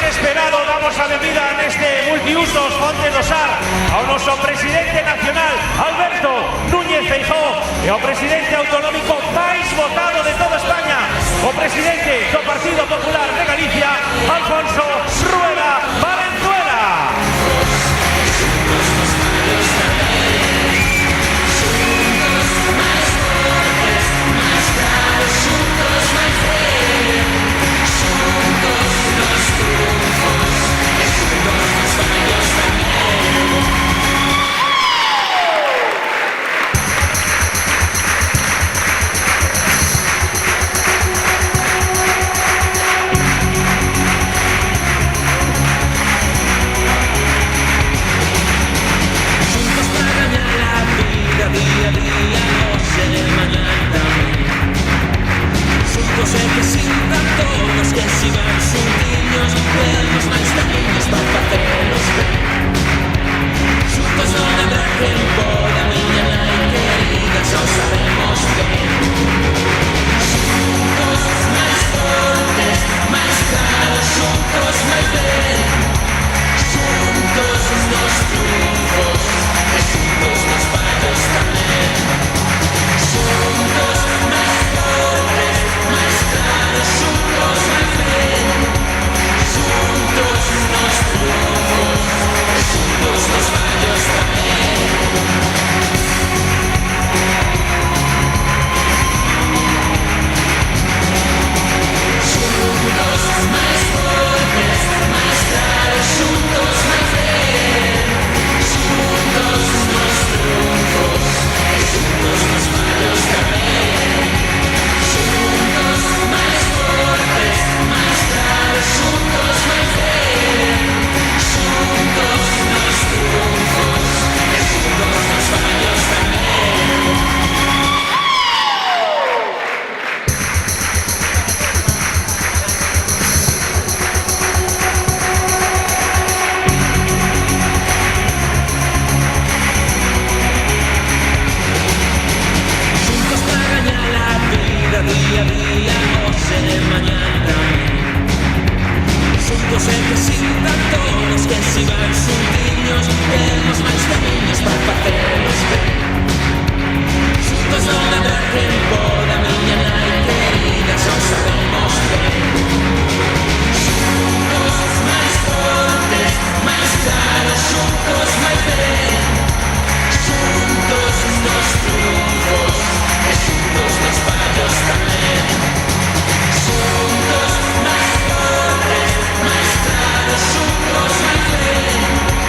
esperado damos a benvida neste multiusos Fonte do Sar ao noso presidente nacional Alberto Núñez Feijóo e ao presidente autonómico máis votado de toda España, o presidente do Partido Popular de Galicia, Alfonso Rueda Valenzuela. Día a día, noche de mañana. Xuntos é que sintan todos que si van xuntiños, veamos máis camiños para facelos ben. Xuntos non habrá quen poda, miña nai querida, xa o sabemos ben. Xuntos máis fortes, máis claros, xuntos máis ben. Xuntos os dos triunfos, e xuntos nos fallos tamén. Xuntos máis fortes, máis claros, xuntos máis ben. Xuntos nos triunfos, e xuntos nos fallos tamén. Xuntos máis fortes, máis claros, xuntos máis ben. Xuntos nos triunfos, e xuntos nos fallos tamén. Xuntos máis fortes, máis claros, xuntos máis ben. Xuntos nos triunfos, e xuntos nos fallos tamén. Día a día, noche de mañana. Xuntos é que sintan todos que si van xuntiños, temos máis camiños para facelos ben. Xuntos non habrá quen poda, miña nai querida, xa o sabemos ben. Xuntos máis fortes, máis claros, xuntos máis ben. Xuntos nos triunfos, e xuntos nos fallos tamén. Xuntos máis fortes, máis claros, xuntos máis ben.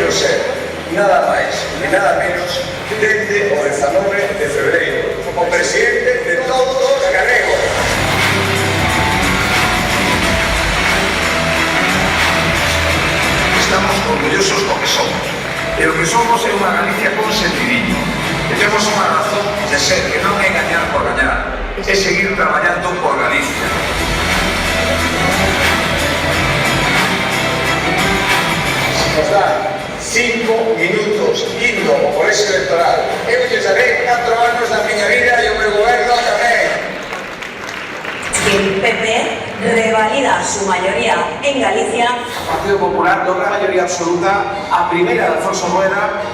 quero ser nada máis e nada menos desde o 19 de febreiro o presidente de todos os galegos. Estamos orgullosos do que somos. E o que somos é unha Galicia con sentidiño. E temos unha razón de ser que non é gañar por gañar, é seguir traballando por Galicia. Nos dan 5 minutos indo ao colexio electoral. Eu lle darei 4 anos da miña vida e o meu goberno tamén. El PP revalida su mayoría en Galicia. El Partido Popular logra mayoría absoluta a primera de Alfonso Rueda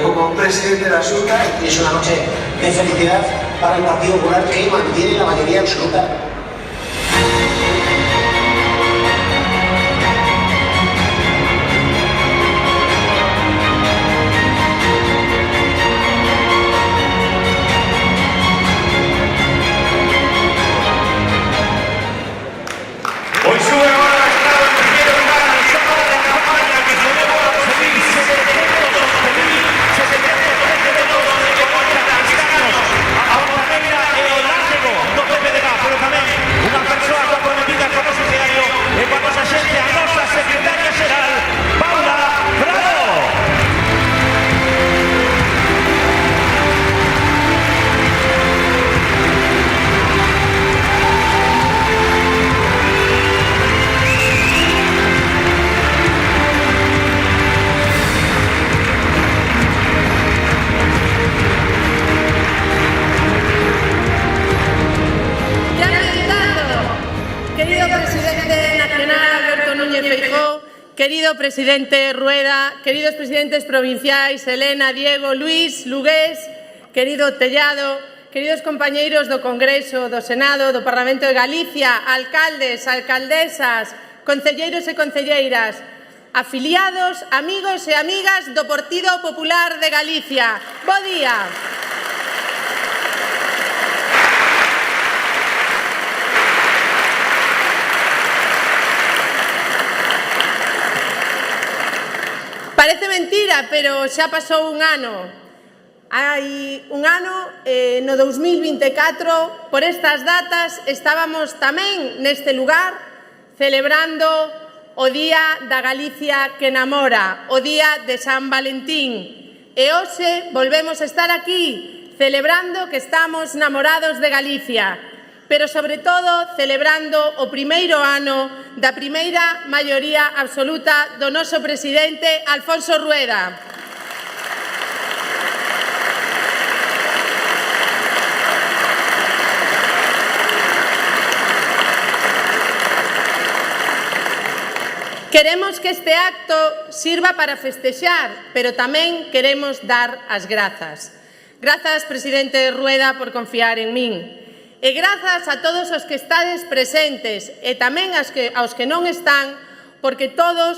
como presidente de la Xunta. Y es una noche de felicidad para el Partido Popular que mantiene la mayoría absoluta. Hoy sube ahora la estrada en primer lugar al sábado de campaña que celebra a conseguir 711.713 votos de Comarca Cristianos a Ortaneira e o Lágrego do PPDG, pero tamén unha persoa comprometida con o noso diario e con a nosa xente, a nosa secretaria xeral, Paula Prado. Querido presidente nacional Alberto Núñez Feijóo, querido presidente Rueda, queridos presidentes provinciais Elena, Diego, Luís, Lugués, querido Tellado, queridos compañeiros do Congreso, do Senado, do Parlamento de Galicia, alcaldes, alcaldesas, concelleiros e concelleiras, afiliados, amigos e amigas do Partido Popular de Galicia. Bo día. Parece mentira, pero xa pasou un ano. Hai un ano, no 2024, por estas datas, estábamos tamén neste lugar celebrando o Día da Galicia que namora, o Día de San Valentín. E hoxe volvemos a estar aquí celebrando que estamos namorados de Galicia, pero sobre todo celebrando o primeiro ano da primeira maioría absoluta do noso presidente Alfonso Rueda. Queremos que este acto sirva para festexar, pero tamén queremos dar as grazas. Grazas, presidente Rueda, por confiar en min. E grazas a todos os que estades presentes e tamén aos que non están, porque todos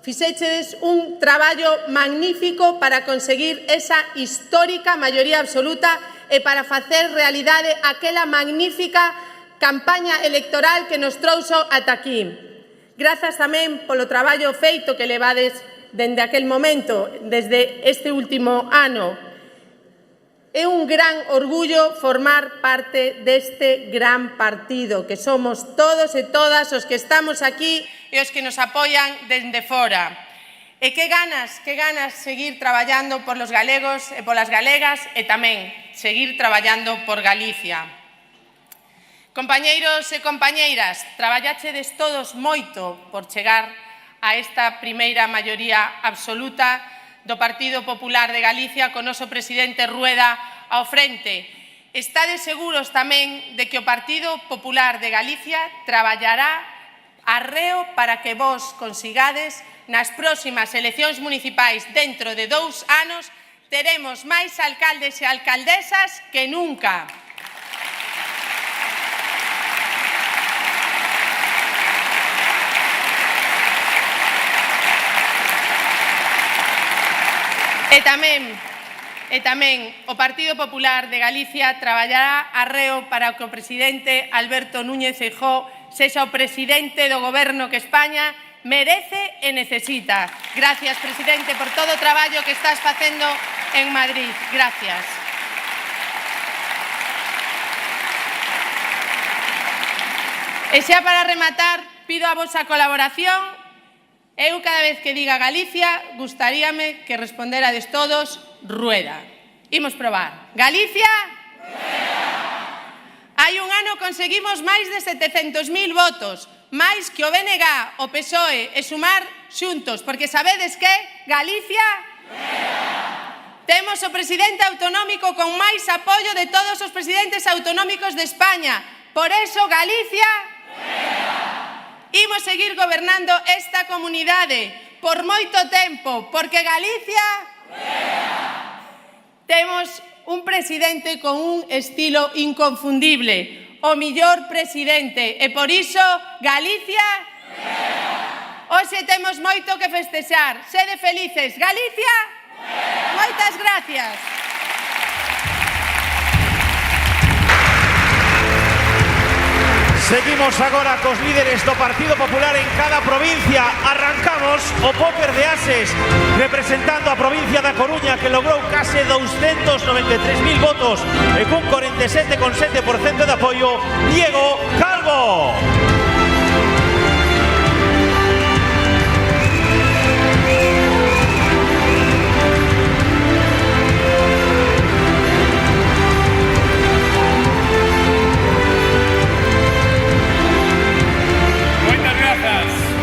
fixechedes un traballo magnífico para conseguir esa histórica maioría absoluta e para facer realidade aquela magnífica campaña electoral que nos trouxo ata aquí. Grazas tamén polo traballo feito que levades dende aquel momento, desde este último ano. É un gran orgullo formar parte deste gran partido, que somos todos e todas os que estamos aquí e os que nos apoian dende fora. E que ganas seguir traballando por los galegos e polas galegas e tamén seguir traballando por Galicia. Compañeiros e compañeiras, traballachedes todos moito por chegar a esta primeira maioría absoluta do Partido Popular de Galicia con o noso presidente Rueda ao frente. Estades seguros tamén de que o Partido Popular de Galicia traballará arreo para que vos consigades nas próximas eleccións municipais dentro de 2 anos teremos máis alcaldes e alcaldesas que nunca. E tamén o Partido Popular de Galicia traballará arreo para que o presidente Alberto Núñez Feijóo sexa o presidente do Goberno que España merece e necesita. Gracias, presidente, por todo o traballo que estás facendo en Madrid. Gracias. E xa para rematar, pido a vosa colaboración. Eu, cada vez que diga Galicia, gustaríame que responderades todos Rueda. Imos probar. Galicia? Rueda! Hai un ano conseguimos máis de 700.000 votos, máis que o BNG, o PSOE e Sumar xuntos, porque sabedes que Galicia? Rueda! Temos o presidente autonómico con máis apoio de todos os presidentes autonómicos de España. Por eso, Galicia? Imos seguir gobernando esta comunidade por moito tempo, porque Galicia temos un presidente con un estilo inconfundible, o millor presidente, e por iso Galicia hoxe temos moito que festexar. Sede felices, Galicia. Moitas gracias. Seguimos agora cos líderes do Partido Popular en cada provincia. Arrancamos o póker de ases, representando a provincia da Coruña, que logrou case 293.000 votos e cun 47,7% de apoio, Diego Calvo.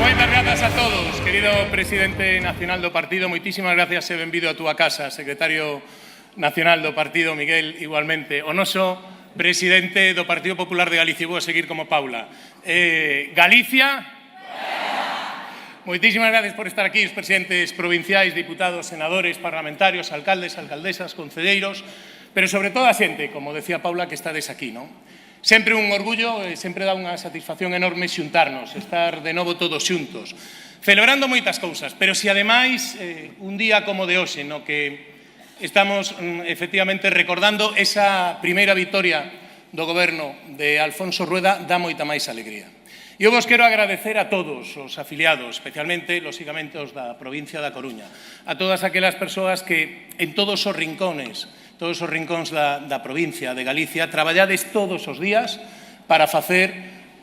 Moitas grazas a todos, querido presidente nacional do partido. Moitísimas gracias e benvido a túa casa, secretario nacional do partido, Miguel, igualmente. O noso presidente do Partido Popular de Galicia, vou a seguir como Paula. Galicia? Moitísimas gracias por estar aquí, os presidentes provinciais, diputados, senadores, parlamentarios, alcaldes, alcaldesas, concelleiros, pero sobre todo a xente, como decía Paula, que estades aquí, non? Sempre un orgullo, sempre dá unha satisfacción enorme xuntarnos, estar de novo todos xuntos, celebrando moitas cousas, pero se ademais un día como de hoxe, no que estamos efectivamente recordando esa primeira vitoria do goberno de Alfonso Rueda, dá moita máis alegría. Eu vos quero agradecer a todos os afiliados, especialmente, lóxicamente, os da provincia da Coruña, a todas aquelas persoas que en todos os rincóns da provincia de Galicia traballades todos os días para facer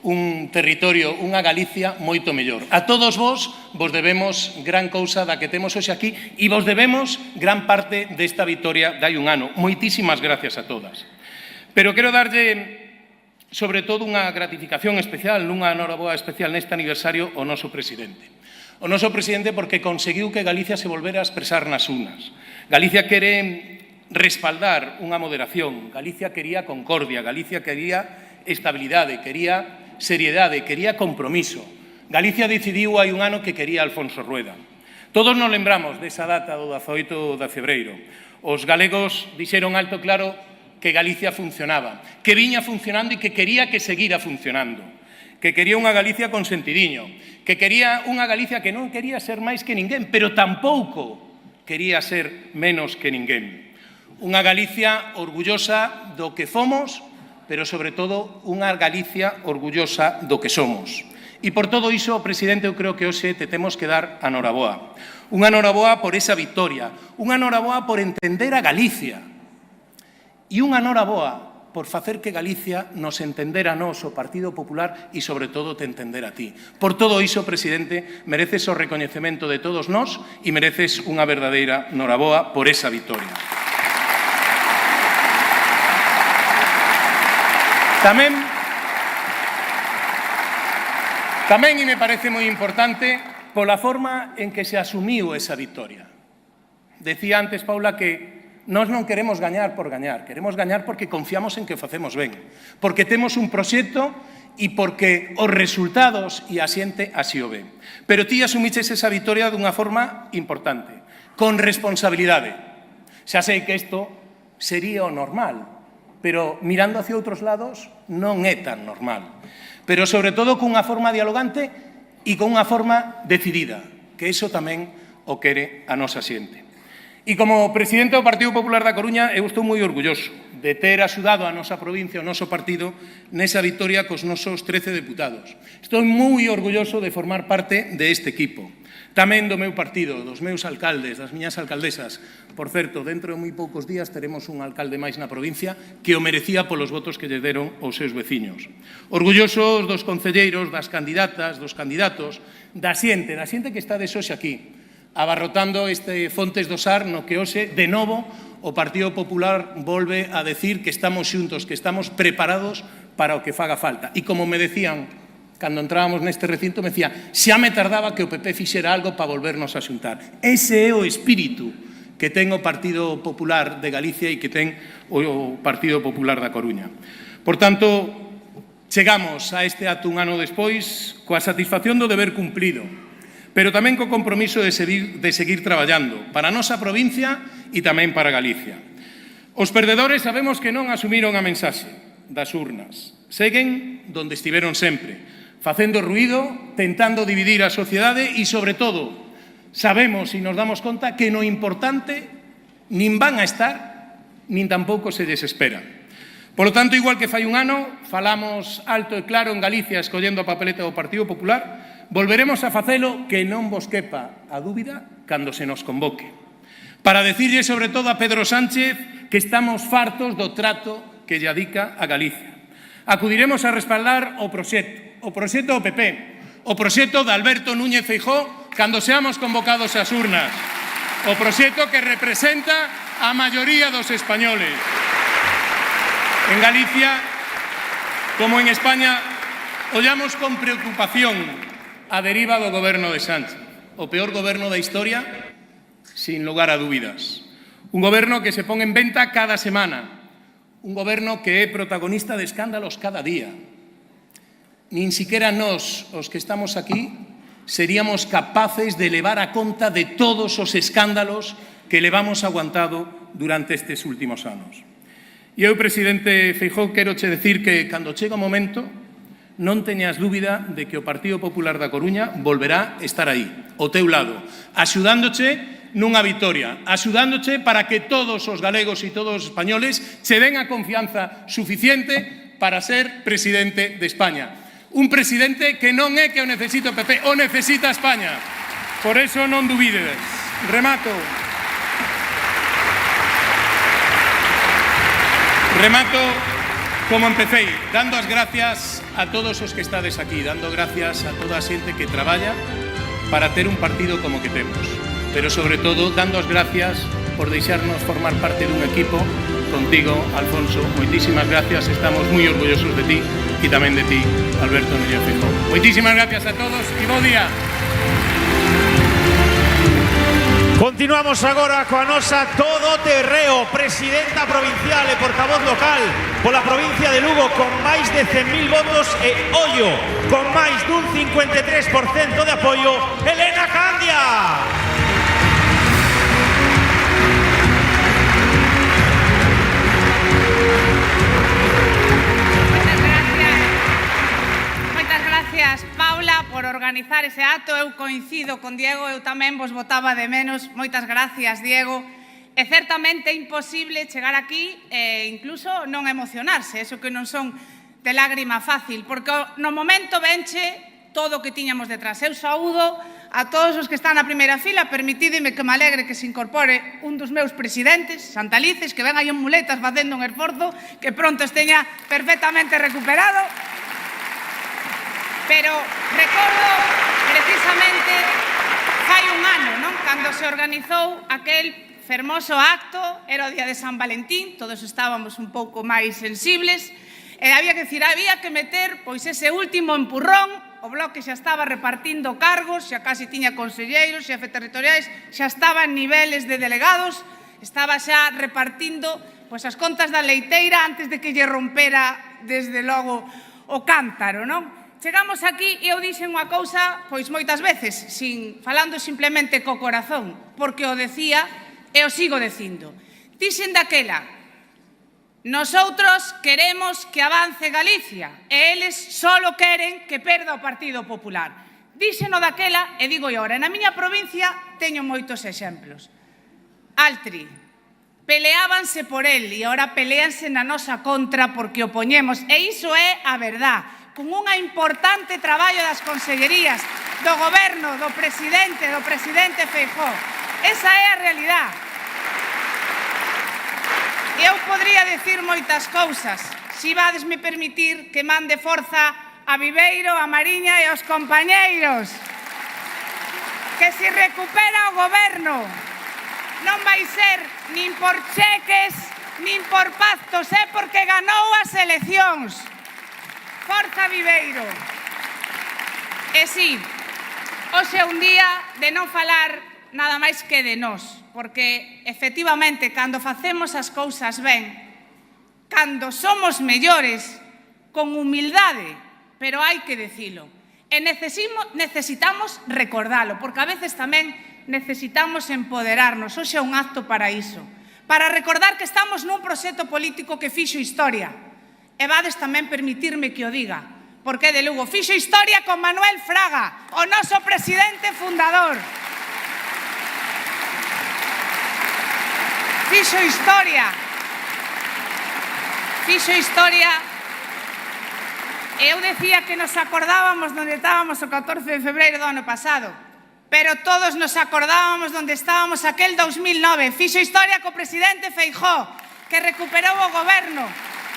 un territorio, unha Galicia moito mellor. A todos vos debemos gran cousa da que temos hoxe aquí e vos debemos gran parte desta vitoria de hai un ano. Moitísimas gracias a todas. Pero quero darlle, sobre todo, unha gratificación especial, unha enhoraboa especial neste aniversario ao noso presidente. O noso presidente porque conseguiu que Galicia se volvera a expresar nas urnas. Galicia quere respaldar unha moderación, Galicia quería concordia, Galicia quería estabilidade, quería seriedade, quería compromiso. Galicia decidiu hai un ano que quería Alfonso Rueda. Todos nos lembramos desa data do 18 de febreiro. Os galegos dixeron alto claro que Galicia funcionaba, que viña funcionando e que quería que seguira funcionando, que quería unha Galicia con sentidiño, que quería unha Galicia que non quería ser máis que ninguén, pero tampouco quería ser menos que ninguén. Unha Galicia orgullosa do que fomos, pero sobre todo unha Galicia orgullosa do que somos. E por todo iso, presidente, eu creo que hoxe te temos que dar a noraboa. Unha noraboa por esa victoria, unha noraboa por entender a Galicia e unha noraboa por facer que Galicia nos entendera a nós, o Partido Popular, e sobre todo te entender a ti. Por todo iso, presidente, mereces o recoñecemento de todos nós e mereces unha verdadeira noraboa por esa victoria. Tamén, e me parece moi importante, pola forma en que se asumiu esa victoria. Decía antes, Paula, que nós non queremos gañar por gañar, queremos gañar porque confiamos en que facemos ben, porque temos un proxecto e porque os resultados e a xente así o ven. Pero ti asumiches esa victoria dunha forma importante, con responsabilidade. Xa sei que isto sería o normal, pero mirando hacia outros lados non é tan normal. Pero sobre todo cunha forma dialogante e con unha forma decidida, que iso tamén o quere a nosa xente. E como presidente do Partido Popular da Coruña, eu estou moi orgulloso de ter axudado a nosa provincia, o noso partido, nesa victoria cos nosos 13 deputados. Estou moi orgulloso de formar parte deste equipo. Tamén do meu partido, dos meus alcaldes, das miñas alcaldesas. Por certo, dentro de moi poucos días teremos un alcalde máis na provincia que o merecía polos votos que lle deron os seus veciños. Orgullosos dos concelleiros, das candidatas, dos candidatos, da xente que está de hoxe aquí, abarrotando este Fontes do Sar, no que hoxe, de novo, o Partido Popular volve a decir que estamos xuntos, que estamos preparados para o que faga falta. E como me decían, cando entrábamos neste recinto, me decía, xa me tardaba que o PP fixera algo para volvernos a xuntar. Ese é o espírito que ten o Partido Popular de Galicia e que ten o Partido Popular da Coruña. Por tanto, chegamos a este acto un ano despois coa satisfacción do deber cumprido, pero tamén co compromiso de seguir traballando para a nosa provincia e tamén para Galicia. Os perdedores sabemos que non asumiron a mensaxe das urnas. Seguen donde estiveron sempre, facendo ruído, tentando dividir a sociedade e, sobre todo, sabemos e nos damos conta que no importante nin van a estar, nin tampouco se lles espera. Por lo tanto, igual que fai un ano, falamos alto e claro en Galicia escollendo a papeleta do Partido Popular, volveremos a facelo que non vos quepa a dúbida cando se nos convoque. Para decirlle sobre todo a Pedro Sánchez que estamos fartos do trato que lle adica a Galicia. Acudiremos a respaldar o proxecto do PP, o proxecto de Alberto Núñez Feijóo cando seamos convocados ás urnas, o proxecto que representa a maioría dos españoles. En Galicia, como en España, ollamos con preocupación a deriva do goberno de Sánchez, o peor goberno da historia, sin lugar a dúbidas. Un goberno que se pon en venta cada semana, un goberno que é protagonista de escándalos cada día. Nin siquiera nós, os que estamos aquí, seríamos capaces de levar a conta de todos os escándalos que levamos aguantado durante estes últimos anos. E eu, presidente Feijóo, quero che decir que cando chega o momento, non teñas dúbida de que o Partido Popular da Coruña volverá a estar aí, ao teu lado, axudándoche nunha vitoria, axudándoche para que todos os galegos e todos os españoles che den a confianza suficiente para ser presidente de España. Un presidente que non é que o necesita o PP, o necesita España. Por eso non dubides. Remato como empecéi, dando as gracias a todos os que estades aquí, dando gracias a toda a xente que traballa para ter un partido como que temos. Pero, sobre todo, dando as gracias por deixarnos formar parte dun equipo contigo, Alfonso. Moitísimas gracias, estamos moi orgullosos de ti e tamén de ti, Alberto Núñez Feijóo. Moitísimas gracias a todos e bo día. Continuamos agora coa nosa todoterreo, presidenta provincial e portavoz local pola provincia de Lugo con máis de 100.000 votos e, ollo, con máis dun 53% de apoio, Elena Candia. Gracias, Paula, por organizar ese acto. Eu coincido con Diego, eu tamén vos votaba de menos. Moitas gracias, Diego. É certamente imposible chegar aquí e incluso non emocionarse, eso que non son de lágrima fácil, porque no momento venche todo o que tiñamos detrás. Eu saúdo a todos os que están na primeira fila, permitídeme que me alegre que se incorpore un dos meus presidentes, Santalices, que ven aí en muletas facendo un esforzo, que pronto esteña perfectamente recuperado. Pero recordo precisamente fai un ano, non? Cando se organizou aquel fermoso acto, era o día de San Valentín, todos estábamos un pouco máis sensibles, e había que meter pois ese último empurrón. O Bloque xa estaba repartindo cargos, xa casi tiña conselleiros, xefes territoriais, xa estaba en niveles de delegados, estaba xa repartindo pois as contas da leiteira antes de que lle rompera desde logo o cántaro, non? Chegamos aquí e eu dixen unha cousa, pois moitas veces, falando simplemente co corazón, porque o decía e o sigo dicindo. Dixen daquela, nosoutros queremos que avance Galicia e eles solo queren que perda o Partido Popular. Dixen o daquela e digo agora, na miña provincia teño moitos exemplos. Altri. Peleábanse por el e agora peleanse na nosa contra porque o poñemos. E iso é a verdad. Con unha importante traballo das consellerías, do goberno, do presidente Feijóo. Esa é a realidade. Eu podría decir moitas cousas, se vades me permitir que mande forza a Viveiro, a Mariña e aos compañeiros. Que se recupera o goberno non vai ser nin por cheques, nin por pactos, é porque ganou as eleccións. Forza Viveiro. E si, hoxe é un día de non falar nada máis que de nós, porque efectivamente cando facemos as cousas ben, cando somos mellores, con humildade, pero hai que dicilo. E necesitamos recordalo, porque a veces tamén necesitamos empoderarnos. Hoxe é un acto para iso, para recordar que estamos nun proxecto político que fixo historia. E vades tamén permitirme que o diga, porque de Lugo fixo historia con Manuel Fraga, o noso presidente fundador. Fixo historia. Fixo historia. Eu decía que nos acordábamos onde estábamos o 14 de febreiro do ano pasado, pero todos nos acordábamos onde estábamos aquel 2009. Fixo historia co presidente Feijóo, que recuperou o goberno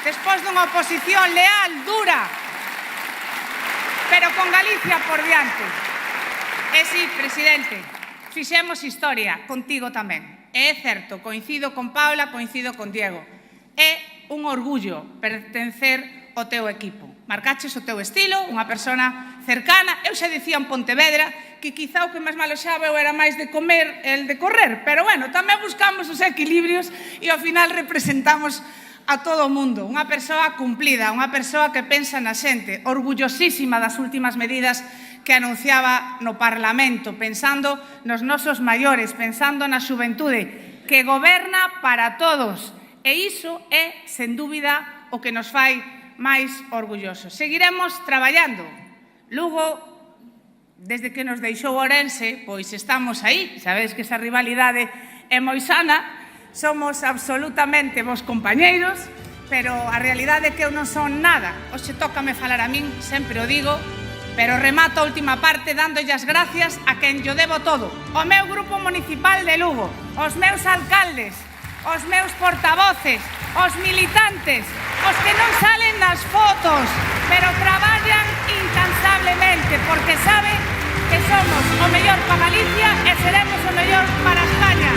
despois dunha oposición leal, dura, pero con Galicia por diante. E si, presidente, fixemos historia, contigo tamén. E é certo, coincido con Paula, coincido con Diego. É un orgullo pertencer ao teu equipo. Marcaches o teu estilo, unha persona cercana. Eu xa dicía en Pontevedra que quizá o que máis maloxaba eu era máis de comer el de correr, pero bueno, tamén buscamos os equilibrios e ao final representamos a todo o mundo. Unha persoa cumplida, unha persoa que pensa na xente, orgullosísima das últimas medidas que anunciaba no Parlamento, pensando nos nosos maiores, pensando na xuventude, que goberna para todos. E iso é, sen dúbida, o que nos fai máis orgullosos. Seguiremos traballando. Lugo, desde que nos deixou Ourense, pois estamos aí. Sabedes que esa rivalidade é moi sana. Somos absolutamente vos compañeiros, pero a realidade é que eu non son nada. Hoxe tócame falar a min, sempre o digo, pero remato a última parte dándolle as gracias a quen yo debo todo. O meu grupo municipal de Lugo, os meus alcaldes, os meus portavoces, os militantes, os que non salen nas fotos, pero traballan incansablemente, porque saben que somos o mellor para Galicia e seremos o mellor para España.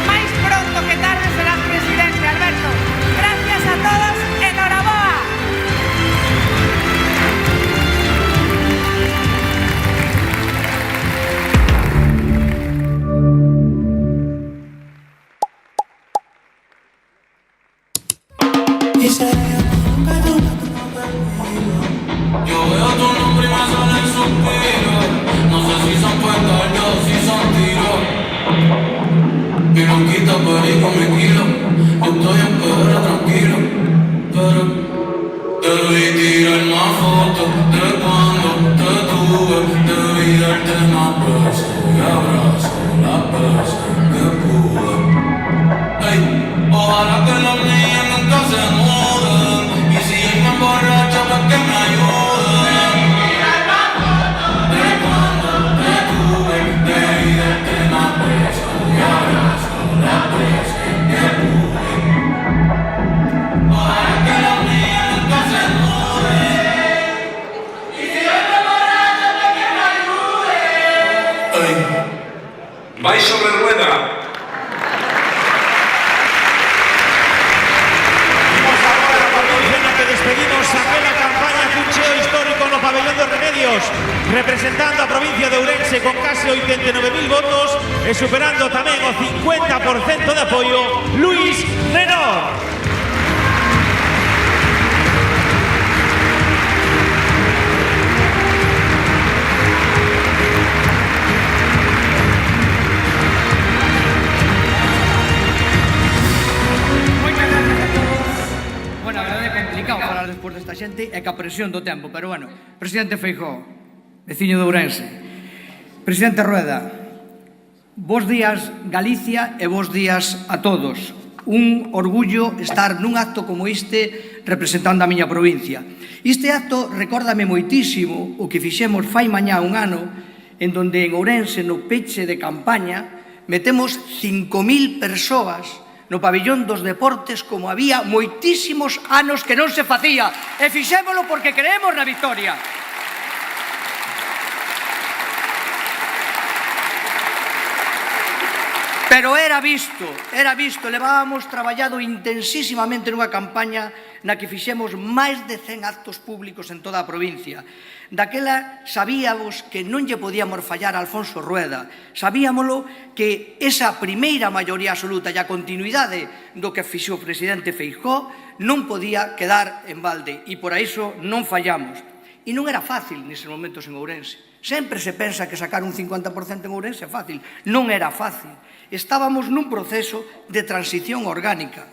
Máis pronto que tarde serás presidente, Alberto. Gracias a todos, enhoraboa. Yo veo tu nombre y me sale el suspiro. No sé si son puestos o si son tiros. Mi loquita perico me kilo. Yo estoy en pedra tranquilo. Pero debí tirar más fotos de cuando te tuve. Debí darte más besos y abrazos, las veces que pude. Ey, ojalá que los niños nunca se muden. Y si él me emborracha, pues que me ayuden. De cuando te tuve, debí darte más besos y abrazos, las veces que pude. Ojalá que los niños nunca se muden. Y si él me emborracha, pues que me ayude. Ey. Vai sobre rueda. Despedimos aquela campaña cuncheo histórico no pabellón dos Remedios, representando a provincia de Ourense con case 89.000 votos e superando tamén o 50% de apoio, Luis Nenor. Bueno, a verdade é complicado falar despois desta xente e ca presión do tempo, pero bueno, presidente Feijóo, veciño de Ourense, presidente Rueda, Bos días, Galicia, e bos días a todos. Un orgullo estar nun acto como este representando a miña provincia. Este acto recórdame moitísimo o que fixemos fai mañá un ano, en donde en Ourense, no peche de campaña, metemos 5.000 persoas no pabillón dos deportes como había moitísimos anos que non se facía. E fixémolo porque creemos na victoria. Pero era visto, levábamos traballado intensísimamente nunha campaña na que fixemos máis de 100 actos públicos en toda a provincia. Daquela sabíamos que non lle podíamos fallar a Alfonso Rueda, sabíamolo que esa primeira maioría absoluta e a continuidade do que fixo o presidente Feijóo non podía quedar en balde e por iso non fallamos. E non era fácil neses momentos en Ourense. Sempre se pensa que sacar un 50% en Ourense é fácil. Non era fácil. Estábamos nun proceso de transición orgánica.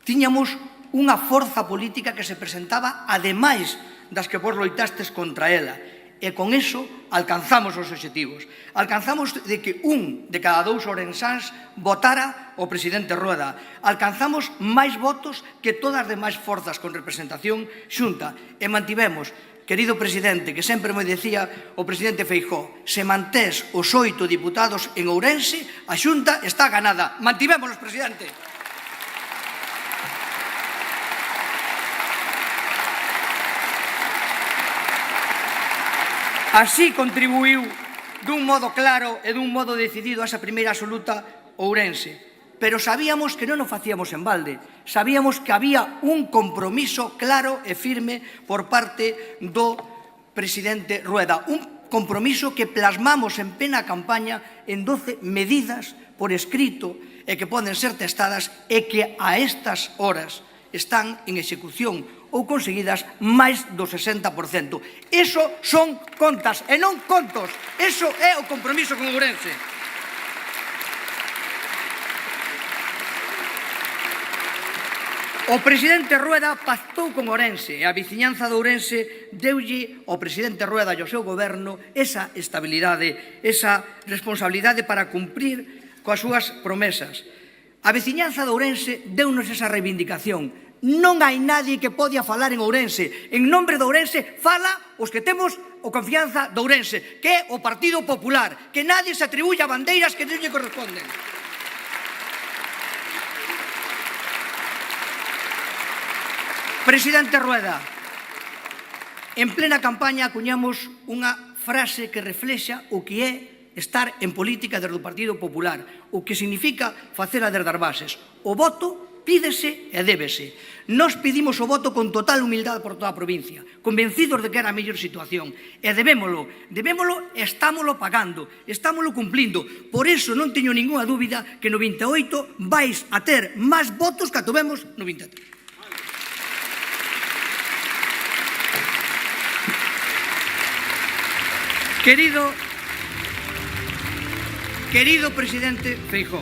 Tiñamos unha forza política que se presentaba ademais das que vos loitastes contra ela. E con eso alcanzamos os obxectivos. Alcanzamos de que un de cada dous ourensáns votara o presidente Rueda. Alcanzamos máis votos que todas as demais forzas con representación xunta. E mantivemos, querido presidente, que sempre me decía o presidente Feijóo, se mantés os 8 diputados en Ourense, a xunta está ganada. Mantivémolos, presidente. Así contribuiu dun modo claro e dun modo decidido a esa primeira absoluta Ourense. Pero sabíamos que non o facíamos en balde. Sabíamos que había un compromiso claro e firme por parte do presidente Rueda. Un compromiso que plasmamos en plena campaña en 12 medidas por escrito e que poden ser testadas e que a estas horas están en execución ou conseguidas máis do 60%. Eso son contas e non contos. Eso é o compromiso con Ourense. O presidente Rueda pactou con Ourense e a veciñanza de Ourense deulle ao presidente Rueda e ao seu goberno esa estabilidade, esa responsabilidade para cumprir coas súas promesas. A veciñanza de Ourense deunos esa reivindicación. Non hai nadie que podia falar en Ourense. En nombre de Ourense fala os que temos o confianza de Ourense, que é o Partido Popular, que nadie se atribuye a bandeiras que non lle corresponden. Presidente Rueda, en plena campaña acuñamos unha frase que reflexa o que é estar en política desde o Partido Popular, o que significa facela desde as bases. O voto pídese e débese. Nós pedimos o voto con total humildade por toda a provincia, convencidos de que era a mellor situación. E debémolo e estámolo pagando, estámolo cumplindo. Por iso non teño ninguna dúbida que no 28 vais a ter máis votos que atuvemos no 23. Querido presidente Feijóo,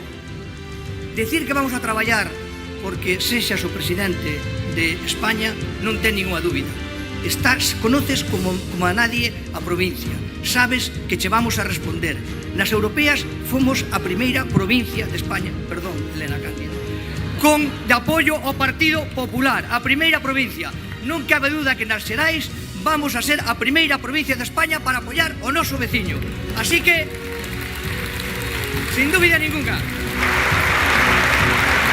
decir que vamos a traballar porque sexas o presidente de España non ten ninguna dúbida. Conoces como a nadie a provincia. Sabes que che vamos a responder. Nas europeas fomos a primeira provincia de España, perdón, Elena Cándida, de apoio ao Partido Popular, a primeira provincia. Non cabe duda que nas xerais vamos a ser a primeira provincia de España para apoiar o noso veciño. Así que, sin dúbida ninguna.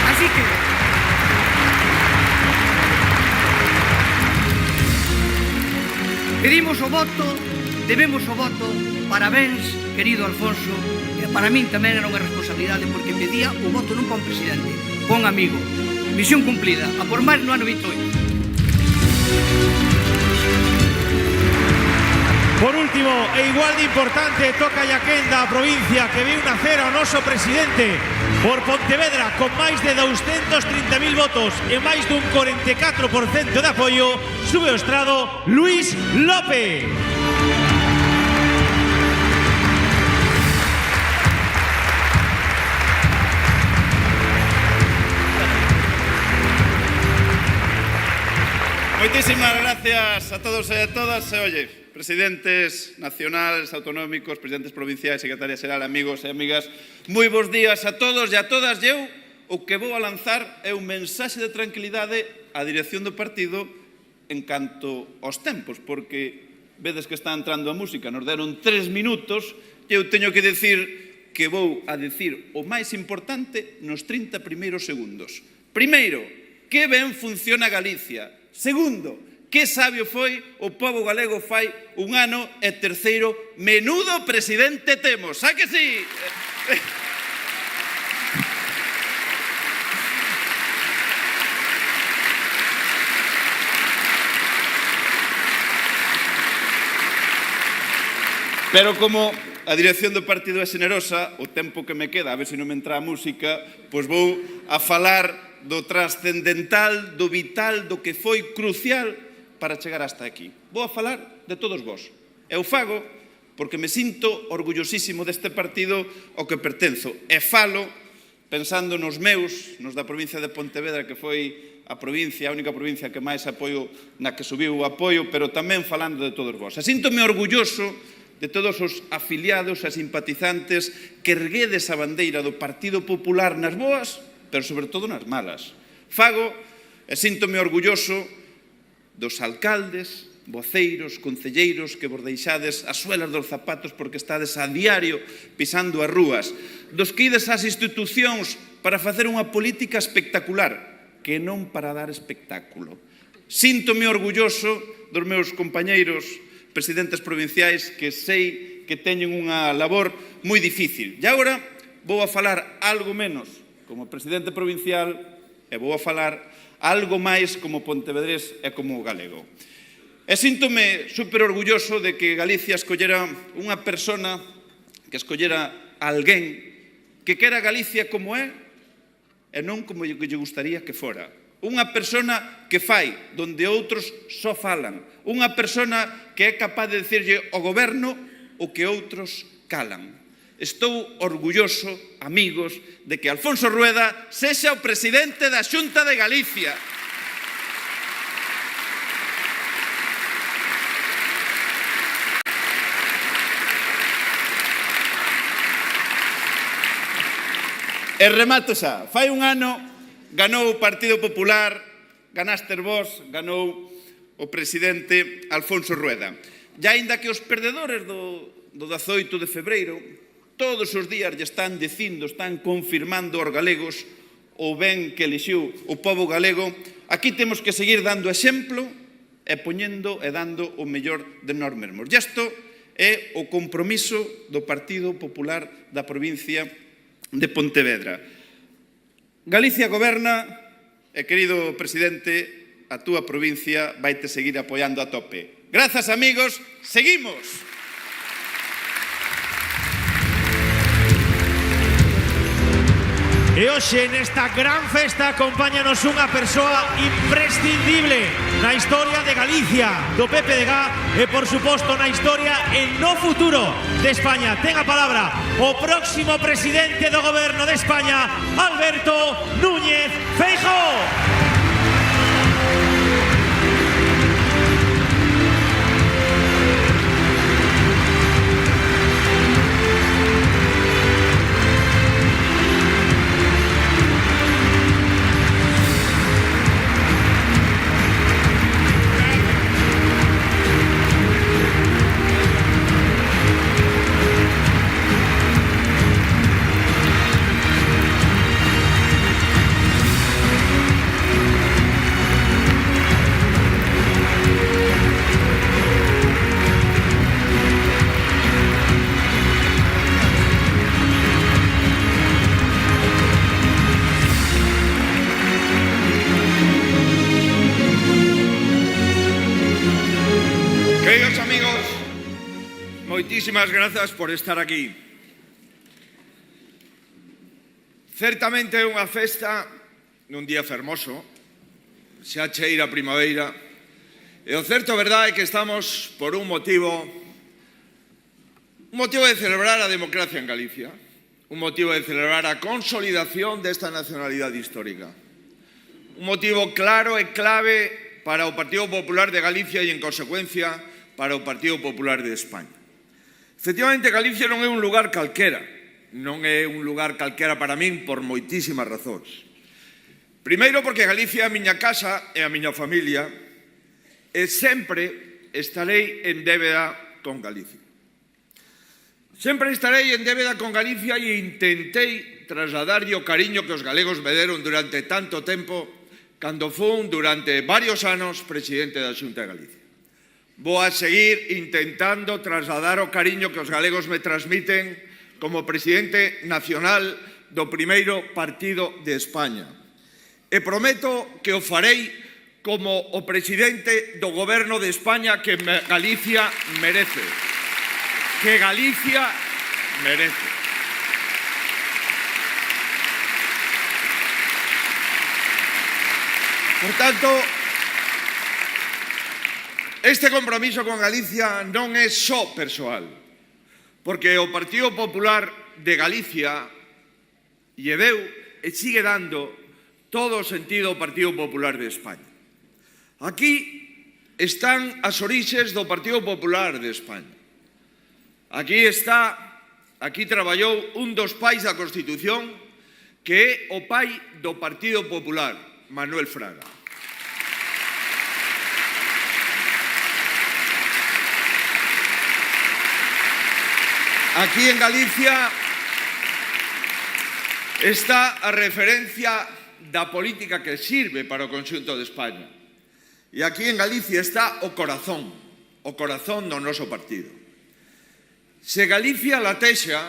Así que, pedimos o voto, debemos o voto. Parabéns, querido Alfonso. E para min tamén era unha responsabilidade porque pedía o voto non para un presidente, para un amigo. Misión cumplida, a por máis no ano 28. Por último, e igual de importante, toca a quenda a provincia que viu nacer ao noso presidente por Pontevedra con máis de 230.000 votos e máis dun 44% de apoio, sube ao estrado Luis López. Moitísimas gracias a todos e a todas. Oye, presidentes nacionales, autonómicos, presidentes provinciais, secretaria xeral, amigos e amigas, moi bons días a todos e a todas. E eu o que vou a lanzar é un mensaxe de tranquilidade á dirección do partido en canto aos tempos, porque vedes que está entrando a música, nos deron 3 minutos e eu teño que decir que vou a decir o máis importante nos 30 primeiros segundos. Primeiro, que ben funciona Galicia. Segundo, que sabio foi o pobo galego fai un ano. E terceiro, menudo presidente temos, a que sí? Pero como a dirección do partido é xenerosa, o tempo que me queda, a ver se non me entra a música, pois vou a falar do trascendental, do vital, do que foi crucial para chegar hasta aquí. Vou a falar de todos vós. Eu fago porque me sinto orgullosísimo deste partido ao que pertenzo. E falo pensando nos meus, nos da provincia de Pontevedra, que foi a provincia, a única provincia que máis apoio, na que subiu o apoio, pero tamén falando de todos vós. E síntome orgulloso de todos os afiliados e simpatizantes que erguedes a bandeira do Partido Popular nas boas, pero sobre todo nas malas. Fago e síntome orgulloso dos alcaldes, voceiros, concelleiros que vos deixades as suelas dos zapatos porque estades a diario pisando as rúas, dos que ides ás institucións para facer unha política espectacular, que non para dar espectáculo. Síntome orgulloso dos meus compañeiros presidentes provinciais que sei que teñen unha labor moi difícil. E agora vou a falar algo menos como presidente provincial e vou a falar algo máis como pontevedrés e como galego. E síntome super orgulloso de que Galicia escollera unha persona, que escollera alguén que quera Galicia como é e non como lle gustaría que fora. Unha persona que fai donde outros só falan. Unha persona que é capaz de dicirlle ao goberno o que outros calan. Estou orgulloso, amigos, de que Alfonso Rueda sexa o presidente da Xunta de Galicia. E remato xa. Fai un ano ganou o Partido Popular, ganastes vos, ganou o presidente Alfonso Rueda. E aínda que os perdedores do 18 de febreiro todos os días lle están dicindo, están confirmando aos galegos o ben que elixiu o pobo galego, aquí temos que seguir dando exemplo e poñendo e dando o mellor de nós mesmos. E isto é o compromiso do Partido Popular da provincia de Pontevedra. Galicia goberna e, querido presidente, a túa provincia vai te seguir apoiando a tope. Grazas, amigos, seguimos! E hoxe nesta gran festa acompáñanos unha persoa imprescindible na historia de Galicia, do PPDG e, por suposto, na historia e no futuro de España. Ten a palabra o próximo presidente do Goberno de España, Alberto Núñez Feijóo. Queridos amigos, moitísimas grazas por estar aquí. Certamente é unha festa nun día fermoso, xa cheira a primavera, e o certo verdade é que estamos por un motivo de celebrar a democracia en Galicia, un motivo de celebrar a consolidación desta nacionalidade histórica, un motivo claro e clave para o Partido Popular de Galicia e, en consecuencia, para o Partido Popular de España. Efectivamente, Galicia non é un lugar calquera. Non é un lugar calquera para min por moitísimas razóns. Primeiro, porque Galicia é a miña casa e a miña familia e sempre estarei en débeda con Galicia. Sempre estarei en débeda con Galicia e intentei trasladarlle o cariño que os galegos me deron durante tanto tempo cando fun durante varios anos presidente da Xunta de Galicia. Vou a seguir intentando trasladar o cariño que os galegos me transmiten como presidente nacional do primeiro partido de España. E prometo que o farei como o presidente do goberno de España que Galicia merece. Que Galicia merece. Por tanto, este compromiso con Galicia non é só persoal, porque o Partido Popular de Galicia lle deu e sigue dando todo o sentido ao Partido Popular de España. Aquí están as orixes do Partido Popular de España. Aquí traballou un dos pais da Constitución, que é o pai do Partido Popular, Manuel Fraga. Aquí en Galicia está a referencia da política que sirve para o conxunto de España. E aquí en Galicia está o corazón do noso partido. Se Galicia latexa,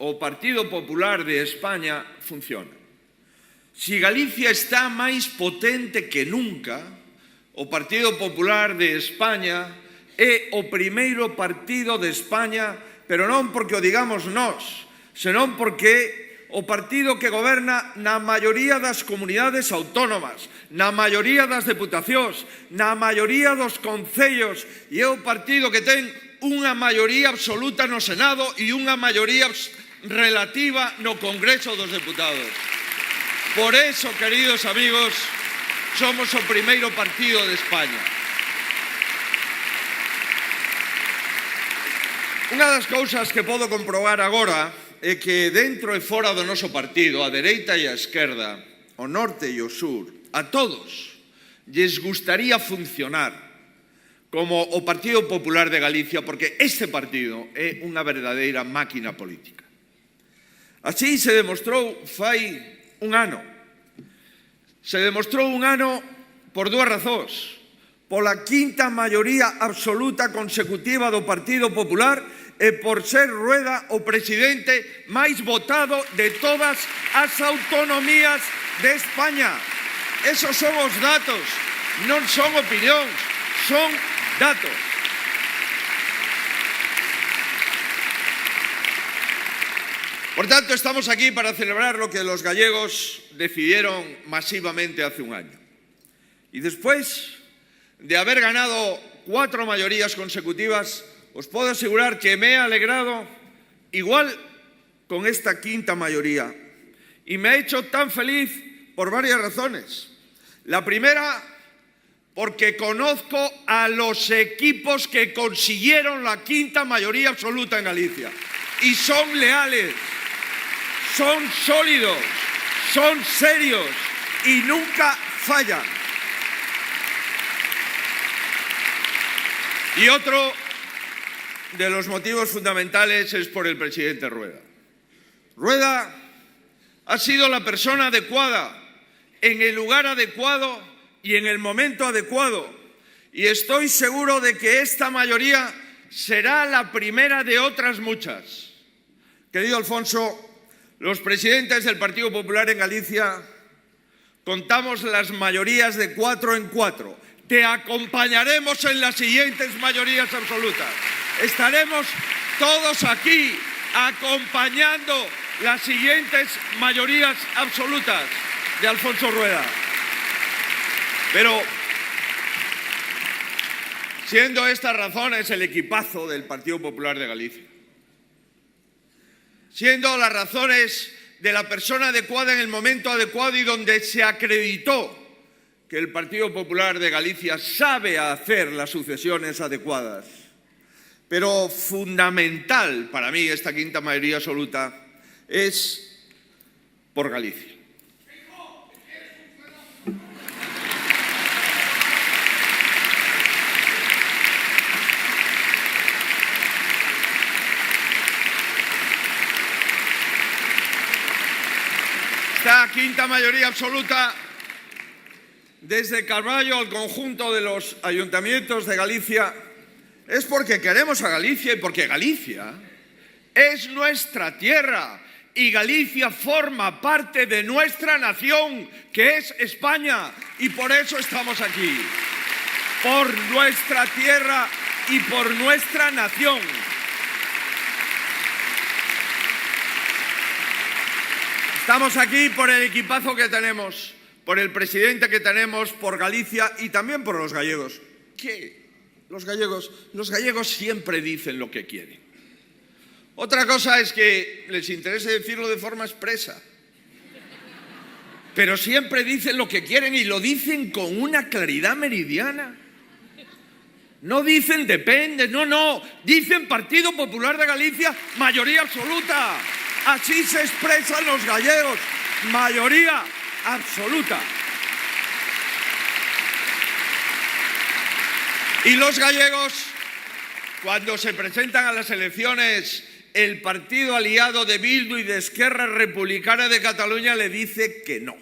o Partido Popular de España funciona. Se Galicia está máis potente que nunca, o Partido Popular de España é o primeiro partido de España, pero non porque o digamos nós, senón porque o partido que goberna na maioría das comunidades autónomas, na maioría das deputacións, na maioría dos concellos, e é o partido que ten unha maioría absoluta no Senado e unha maioría relativa no Congreso dos Deputados. Por eso, queridos amigos, somos o primeiro partido de España. Unha das cousas que podo comprobar agora é que dentro e fora do noso partido, a dereita e a esquerda, o norte e o sur, a todos lles gustaría funcionar como o Partido Popular de Galicia, porque este partido é unha verdadeira máquina política. Así se demostrou fai un ano. Se demostrou un ano por dúas razóns. Pola quinta maioría absoluta consecutiva do Partido Popular e por ser Rueda o presidente máis votado de todas as autonomías de España. Esos son os datos, non son opinións, son datos. Por tanto, estamos aquí para celebrar lo que los gallegos decidieron masivamente hace un año. Y después de haber ganado 4 mayorías consecutivas, os puedo asegurar que me he alegrado igual con esta quinta mayoría. Y me ha hecho tan feliz por varias razones. La primera, porque conozco a los equipos que consiguieron la quinta mayoría absoluta en Galicia. Y son leales, son sólidos, son serios y nunca fallan. Y otro de los motivos fundamentales es por el presidente Rueda. Rueda ha sido la persona adecuada, en el lugar adecuado y en el momento adecuado. Y estoy seguro de que esta mayoría será la primera de otras muchas. Querido Alfonso, los presidentes del Partido Popular en Galicia contamos las mayorías de 4 en 4. Te acompañaremos en las siguientes mayorías absolutas. Estaremos todos aquí acompañando las siguientes mayorías absolutas de Alfonso Rueda. Pero, siendo estas razones el equipazo del Partido Popular de Galicia, siendo las razones de la persona adecuada en el momento adecuado y donde se acreditó que el Partido Popular de Galicia sabe hacer las sucesiones adecuadas, pero fundamental para mí esta quinta mayoría absoluta es por Galicia. Esta quinta mayoría absoluta, desde Carballo al conjunto de los ayuntamientos de Galicia, es porque queremos a Galicia y porque Galicia es nuestra tierra y Galicia forma parte de nuestra nación, que es España, y por eso estamos aquí, por nuestra tierra y por nuestra nación. Estamos aquí por el equipazo que tenemos, por el presidente que tenemos, por Galicia y también por los gallegos. ¿Qué? Los gallegos siempre dicen lo que quieren. Otra cosa es que les interese decirlo de forma expresa. Pero siempre dicen lo que quieren y lo dicen con una claridad meridiana. No dicen depende, no, dicen Partido Popular de Galicia, mayoría absoluta. Así se expresan los gallegos, mayoría absoluta. Y los gallegos, cuando se presentan a las elecciones, el partido aliado de Bildu y de Esquerra Republicana de Cataluña le dice que no.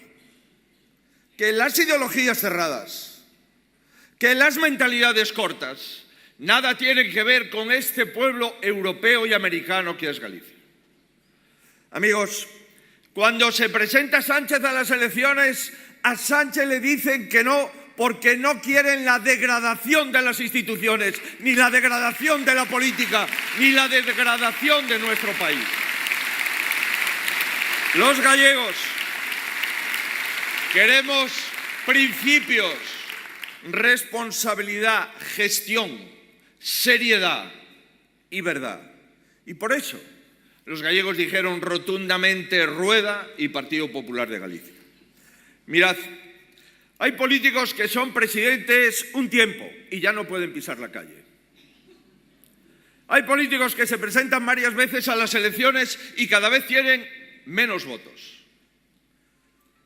Que las ideologías cerradas, que las mentalidades cortas, nada tienen que ver con este pueblo europeo y americano que es Galicia. Amigos, cuando se presenta Sánchez a las elecciones, a Sánchez le dicen que no porque no quieren la degradación de las instituciones, ni la degradación de la política, ni la degradación de nuestro país. Los gallegos queremos principios, responsabilidad, gestión, seriedad y verdad. Y por eso los gallegos dijeron rotundamente Rueda y Partido Popular de Galicia. Mirad, hay políticos que son presidentes un tiempo y ya no pueden pisar la calle. Hay políticos que se presentan varias veces a las elecciones y cada vez tienen menos votos.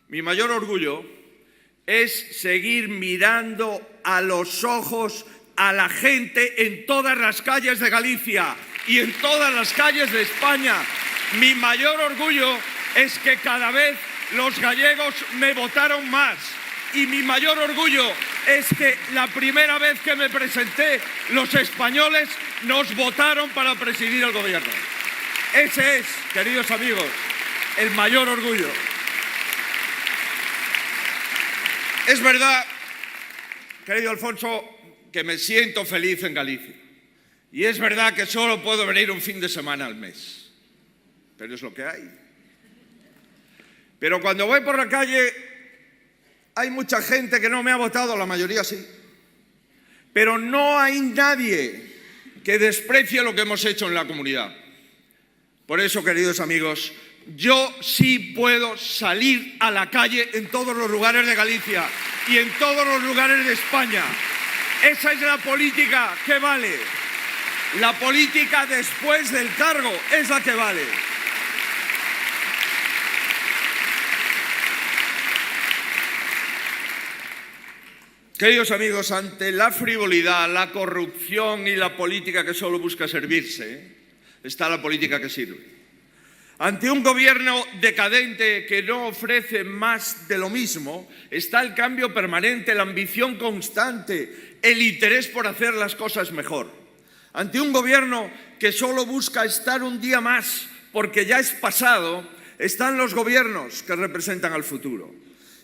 Mi mayor orgullo es seguir mirando a los ojos a la gente en todas las calles de Galicia y en todas las calles de España. Mi mayor orgullo es que cada vez los gallegos me votaron más. Y mi mayor orgullo es que la primera vez que me presenté, los españoles nos votaron para presidir el gobierno. Ese es, queridos amigos, el mayor orgullo. Es verdad, querido Alfonso, que me siento feliz en Galicia. Y es verdad que solo puedo venir un fin de semana al mes. Pero es lo que hay. Pero cuando voy por la calle, hay mucha gente que no me ha votado, la mayoría sí. Pero no hay nadie que desprecie lo que hemos hecho en la comunidad. Por eso, queridos amigos, yo sí puedo salir a la calle en todos los lugares de Galicia y en todos los lugares de España. Esa es la política que vale. La política después del cargo es la que vale. Queridos amigos, ante la frivolidad, la corrupción y la política que solo busca servirse, está la política que sirve. Ante un gobierno decadente que no ofrece más de lo mismo, está el cambio permanente, la ambición constante, el interés por hacer las cosas mejor. Ante un gobierno que solo busca estar un día más porque ya es pasado, están los gobiernos que representan al futuro.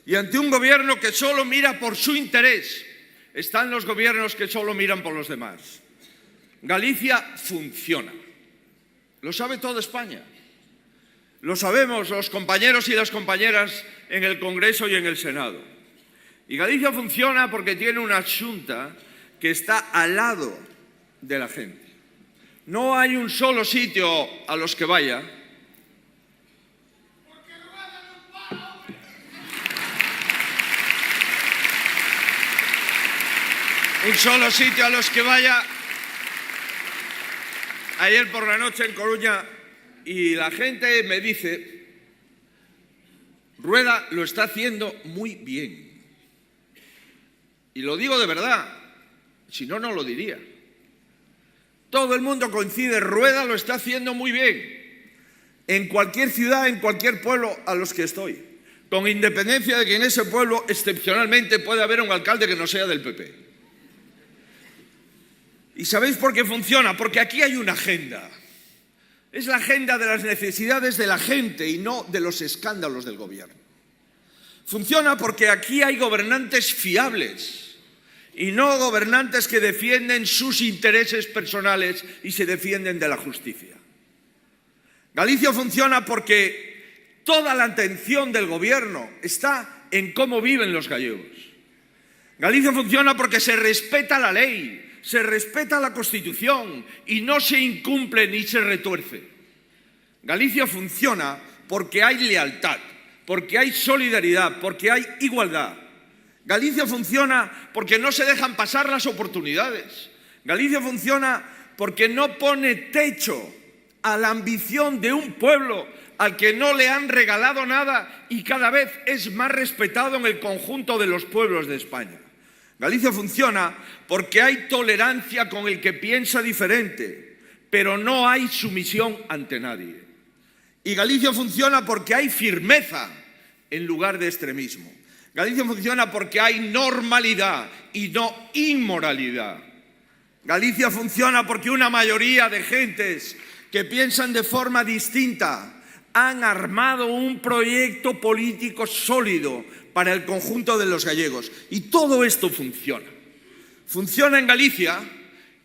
Y ante un gobierno que solo mira por su interés, están los gobiernos que solo miran por los demás. Galicia funciona. Lo sabe toda España. Lo sabemos los compañeros y las compañeras en el Congreso y en el Senado. Y Galicia funciona porque tiene una Xunta que está al lado de la gente. No hay un solo sitio a los que vaya un solo sitio a los que vaya. Ayer por la noche en Coruña, y la gente me dice, Rueda lo está haciendo muy bien. Y lo digo de verdad, si no, no lo diría. Todo el mundo coincide, Rueda lo está haciendo muy bien. En cualquier ciudad, en cualquier pueblo a los que estoy. Con independencia de que en ese pueblo, excepcionalmente, puede haber un alcalde que no sea del PP. ¿Y sabéis por qué funciona? Porque aquí hay una agenda. Es la agenda de las necesidades de la gente y no de los escándalos del gobierno. Funciona porque aquí hay gobernantes fiables y no gobernantes que defienden sus intereses personales y se defienden de la justicia. Galicia funciona porque toda la atención del gobierno está en cómo viven los gallegos. Galicia funciona porque se respeta la ley, se respeta la Constitución y no se incumple ni se retuerce. Galicia funciona porque hay lealtad, porque hay solidaridad, porque hay igualdad. Galicia funciona porque no se dejan pasar las oportunidades. Galicia funciona porque no pone techo a la ambición de un pueblo al que no le han regalado nada y cada vez es más respetado en el conjunto de los pueblos de España. Galicia funciona porque hay tolerancia con el que piensa diferente, pero no hay sumisión ante nadie. Y Galicia funciona porque hay firmeza en lugar de extremismo. Galicia funciona porque hay normalidad y no inmoralidad. Galicia funciona porque una mayoría de gentes que piensan de forma distinta han armado un proyecto político sólido para el conjunto de los gallegos. Y todo esto funciona. Funciona en Galicia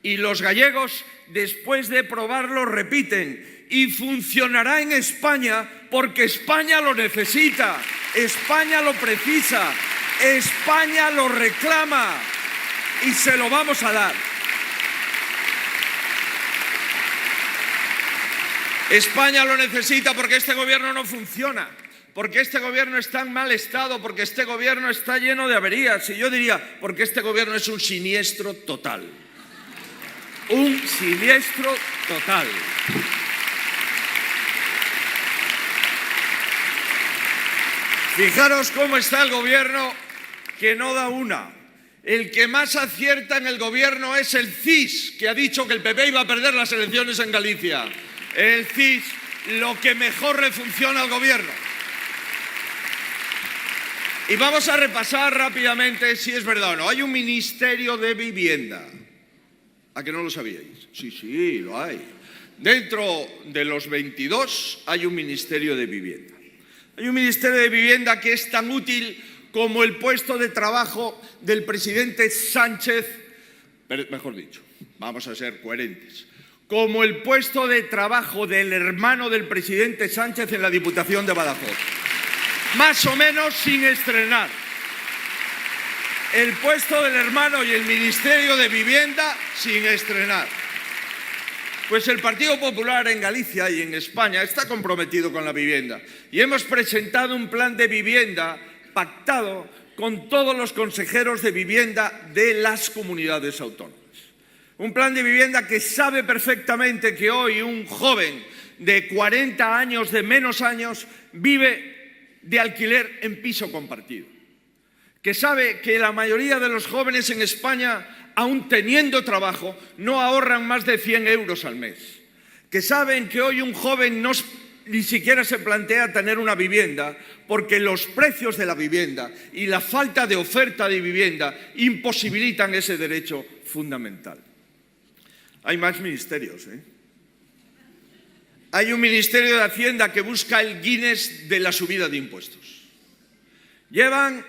y los gallegos, después de probarlo, repiten. Y funcionará en España porque España lo necesita, España lo precisa, España lo reclama y se lo vamos a dar. España lo necesita porque este gobierno no funciona, porque este gobierno está en mal estado, porque este gobierno está lleno de averías. Y yo diría, porque este gobierno es un siniestro total. Un siniestro total. Fijaros cómo está el gobierno, que no da una. El que más acierta en el gobierno es el CIS, que ha dicho que el PP iba a perder las elecciones en Galicia. El CIS, lo que mejor le funciona al gobierno. Y vamos a repasar rápidamente si es verdad o no. Hay un Ministerio de Vivienda. ¿A que no lo sabíais? Sí, lo hay. Dentro de los 22 hay un Ministerio de Vivienda. Hay un Ministerio de Vivienda que es tan útil como el puesto de trabajo del presidente Sánchez, mejor dicho, vamos a ser coherentes, como el puesto de trabajo del hermano del presidente Sánchez en la Diputación de Badajoz. Más o menos sin estrenar. El puesto del hermano y el Ministerio de Vivienda sin estrenar. Pues el Partido Popular en Galicia y en España está comprometido con la vivienda. Y hemos presentado un plan de vivienda pactado con todos los consejeros de vivienda de las comunidades autónomas. Un plan de vivienda que sabe perfectamente que hoy un joven de 40 años, de menos años, vive de alquiler en piso compartido. Que sabe que la mayoría de los jóvenes en España, aun teniendo trabajo, no ahorran más de 100 euros al mes. Que saben que hoy un joven ni siquiera se plantea tener una vivienda porque los precios de la vivienda y la falta de oferta de vivienda imposibilitan ese derecho fundamental. Hay más ministerios, Hay un Ministerio de Hacienda que busca el Guinness de la subida de impuestos. Llevan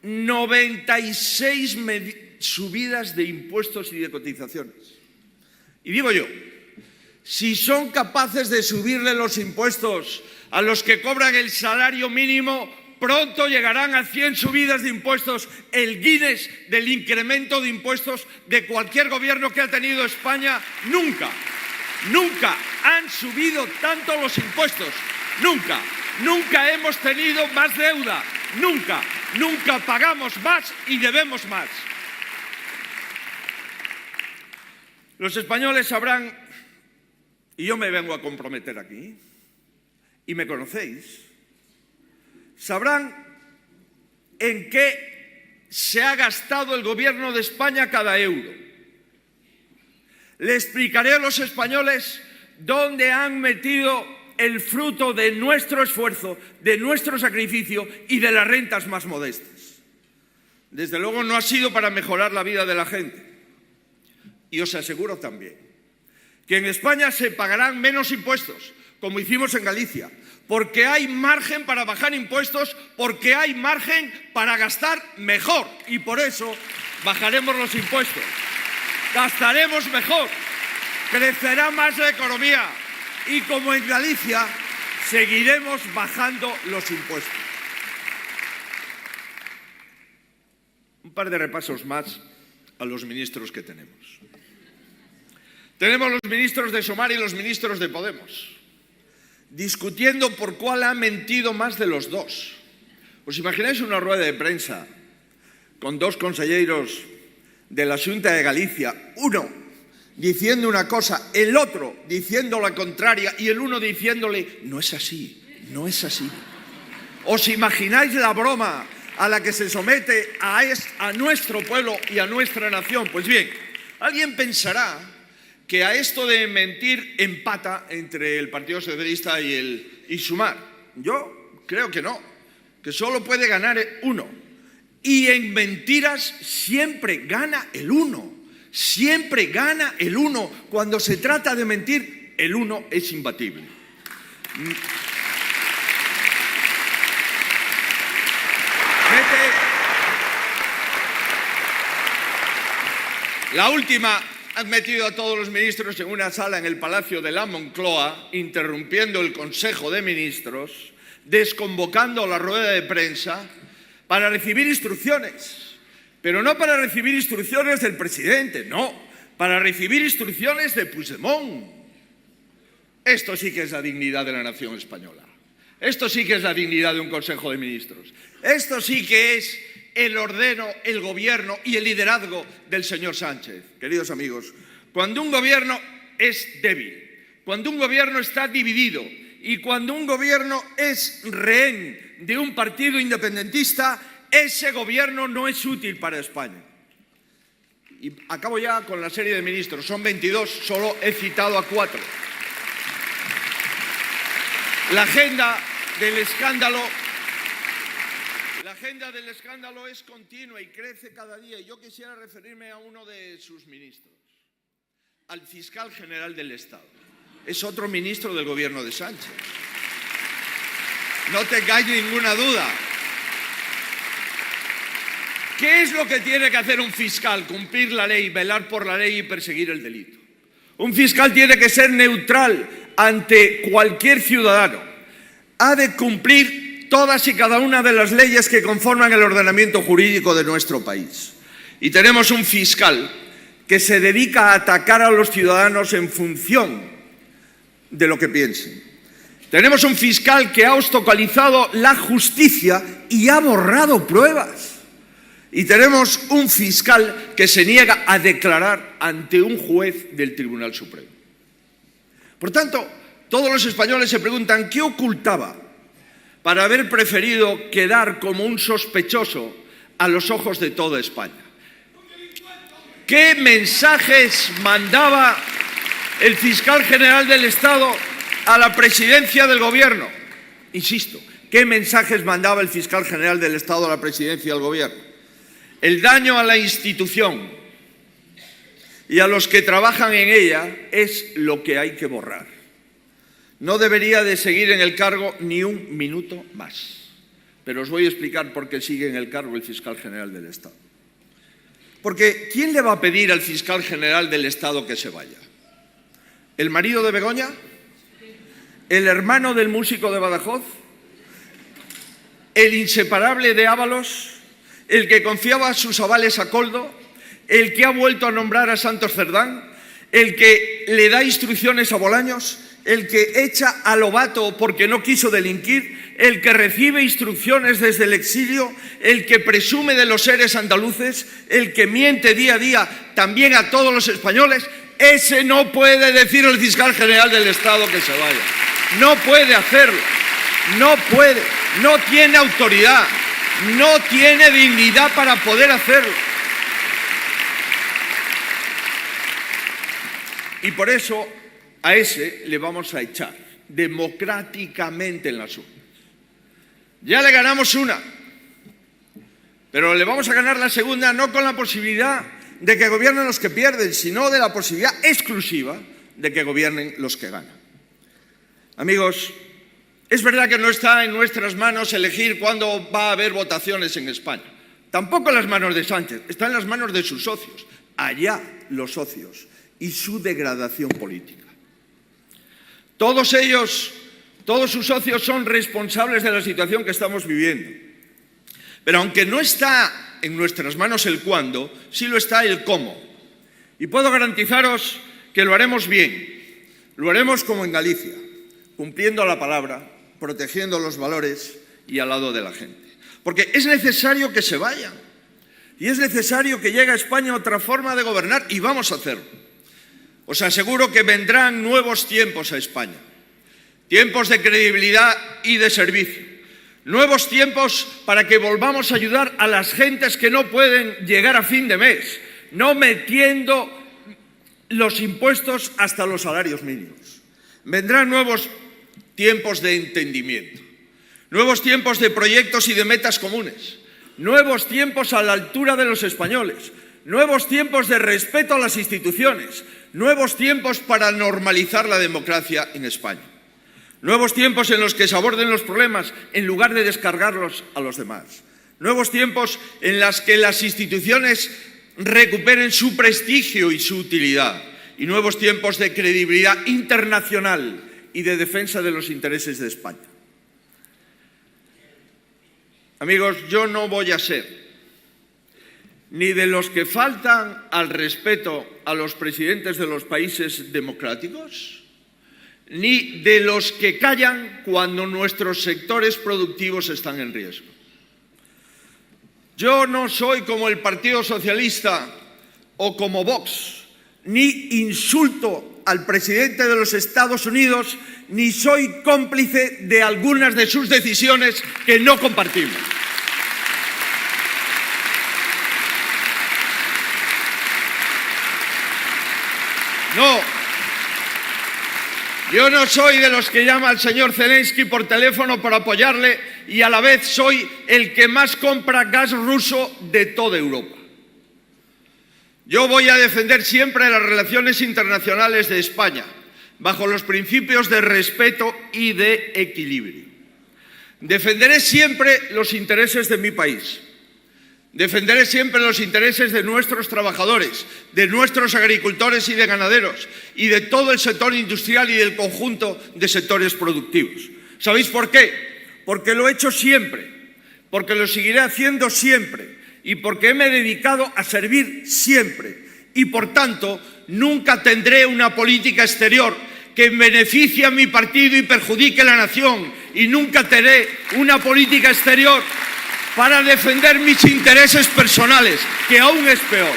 96 subidas de impuestos y de cotizaciones. Y digo yo, si son capaces de subirle los impuestos a los que cobran el salario mínimo, pronto llegarán a 100 subidas de impuestos, el Guinness del incremento de impuestos de cualquier gobierno que ha tenido España. Nunca han subido tanto los impuestos. Nunca hemos tenido más deuda. Nunca pagamos más y debemos más. Los españoles sabrán, y yo me vengo a comprometer aquí, y me conocéis, sabrán en qué se ha gastado el gobierno de España cada euro. Le explicaré a los españoles dónde han metido el fruto de nuestro esfuerzo, de nuestro sacrificio y de las rentas más modestas. Desde luego no ha sido para mejorar la vida de la gente. Y os aseguro también que en España se pagarán menos impuestos, como hicimos en Galicia, porque hay margen para bajar impuestos, porque hay margen para gastar mejor. Y por eso bajaremos los impuestos, gastaremos mejor, crecerá más la economía y, como en Galicia, seguiremos bajando los impuestos. Un par de repasos más a los ministros que tenemos. Tenemos los ministros de Sumar y los ministros de Podemos, discutiendo por cuál ha mentido más de los dos. ¿Os imagináis una rueda de prensa con dos conselleiros de la Xunta de Galicia, uno diciendo una cosa, el otro diciendo la contraria y el uno diciéndole, no es así, no es así? ¿Os imagináis la broma a la que se somete a nuestro pueblo y a nuestra nación? Pues bien, alguien pensará que a esto de mentir empata entre el Partido Socialista y Sumar. Yo creo que no, que solo puede ganar uno. Y en mentiras siempre gana el uno. Siempre gana el uno. Cuando se trata de mentir, el uno es imbatible. La última, han metido a todos los ministros en una sala en el Palacio de la Moncloa, interrumpiendo el Consejo de Ministros, desconvocando la rueda de prensa para recibir instrucciones. Pero no para recibir instrucciones del presidente, no, para recibir instrucciones de Puigdemont. Esto sí que es la dignidad de la nación española. Esto sí que es la dignidad de un Consejo de Ministros. Esto sí que es el ordeno, el gobierno y el liderazgo del señor Sánchez. Queridos amigos, cuando un gobierno es débil, cuando un gobierno está dividido y cuando un gobierno es rehén de un partido independentista, ese gobierno no es útil para España. Y acabo ya con la serie de ministros. Son 22, solo he citado a 4. La agenda del escándalo es continua y crece cada día. Y yo quisiera referirme a uno de sus ministros, al fiscal general del Estado. Es otro ministro del gobierno de Sánchez. No tengáis ninguna duda. ¿Qué es lo que tiene que hacer un fiscal? Cumplir la ley, velar por la ley y perseguir el delito. Un fiscal tiene que ser neutral ante cualquier ciudadano. Ha de cumplir todas y cada una de las leyes que conforman el ordenamiento jurídico de nuestro país. Y tenemos un fiscal que se dedica a atacar a los ciudadanos en función de lo que piensen. Tenemos un fiscal que ha obstaculizado la justicia y ha borrado pruebas. Y tenemos un fiscal que se niega a declarar ante un juez del Tribunal Supremo. Por tanto, todos los españoles se preguntan ¿qué ocultaba para haber preferido quedar como un sospechoso a los ojos de toda España? ¿Qué mensajes mandaba el fiscal general del Estado a la presidencia del gobierno? Insisto, ¿qué mensajes mandaba el fiscal general del Estado a la presidencia del gobierno? El daño a la institución y a los que trabajan en ella es lo que hay que borrar. No debería de seguir en el cargo ni un minuto más. Pero os voy a explicar por qué sigue en el cargo el fiscal general del Estado. Porque ¿quién le va a pedir al fiscal general del Estado que se vaya? ¿El marido de Begoña? ¿El hermano del músico de Badajoz? ¿El inseparable de Ábalos? ¿El que confiaba sus avales a Coldo? ¿El que ha vuelto a nombrar a Santos Cerdán? ¿El que le da instrucciones a Bolaños? ¿El que echa a Lobato porque no quiso delinquir? ¿El que recibe instrucciones desde el exilio? ¿El que presume de los seres andaluces? ¿El que miente día a día también a todos los españoles? Ese no puede decir el fiscal general del Estado que se vaya. No puede hacerlo. No puede. No tiene autoridad. No tiene dignidad para poder hacerlo. Y por eso a ese le vamos a echar democráticamente en las urnas. Ya le ganamos una, pero le vamos a ganar la segunda no con la posibilidad de que gobiernen los que pierden, sino de la posibilidad exclusiva de que gobiernen los que ganan. Amigos, es verdad que no está en nuestras manos elegir cuándo va a haber votaciones en España. Tampoco en las manos de Sánchez, está en las manos de sus socios. Allá los socios y su degradación política. Todos ellos, todos sus socios son responsables de la situación que estamos viviendo. Pero aunque no está en nuestras manos el cuándo, sí lo está el cómo. Y puedo garantizaros que lo haremos bien. Lo haremos como en Galicia, cumpliendo la palabra, protegiendo los valores y al lado de la gente. Porque es necesario que se vayan. Y es necesario que llegue a España otra forma de gobernar y vamos a hacerlo. Os aseguro que vendrán nuevos tiempos a España. Tiempos de credibilidad y de servicio. Nuevos tiempos para que volvamos a ayudar a las gentes que no pueden llegar a fin de mes, no metiendo los impuestos hasta los salarios mínimos. Vendrán nuevos tiempos de entendimiento, nuevos tiempos de proyectos y de metas comunes, nuevos tiempos a la altura de los españoles, nuevos tiempos de respeto a las instituciones, nuevos tiempos para normalizar la democracia en España. Nuevos tiempos en los que se aborden los problemas en lugar de descargarlos a los demás. Nuevos tiempos en los que las instituciones recuperen su prestigio y su utilidad. Y nuevos tiempos de credibilidad internacional y de defensa de los intereses de España. Amigos, yo no voy a ser ni de los que faltan al respeto a los presidentes de los países democráticos, ni de los que callan cuando nuestros sectores productivos están en riesgo. Yo no soy como el Partido Socialista o como Vox, ni insulto al presidente de los Estados Unidos, ni soy cómplice de algunas de sus decisiones que no compartimos. No, yo no soy de los que llama al señor Zelensky por teléfono para apoyarle y a la vez soy el que más compra gas ruso de toda Europa. Yo voy a defender siempre las relaciones internacionales de España, bajo los principios de respeto y de equilibrio. Defenderé siempre los intereses de mi país. Defenderé siempre los intereses de nuestros trabajadores, de nuestros agricultores y de ganaderos, y de todo el sector industrial y del conjunto de sectores productivos. ¿Sabéis por qué? Porque lo he hecho siempre, porque lo seguiré haciendo siempre, y porque me he dedicado a servir siempre. Y por tanto, nunca tendré una política exterior que beneficie a mi partido y perjudique a la nación, y nunca tendré una política exterior para defender mis intereses personales, que aún es peor.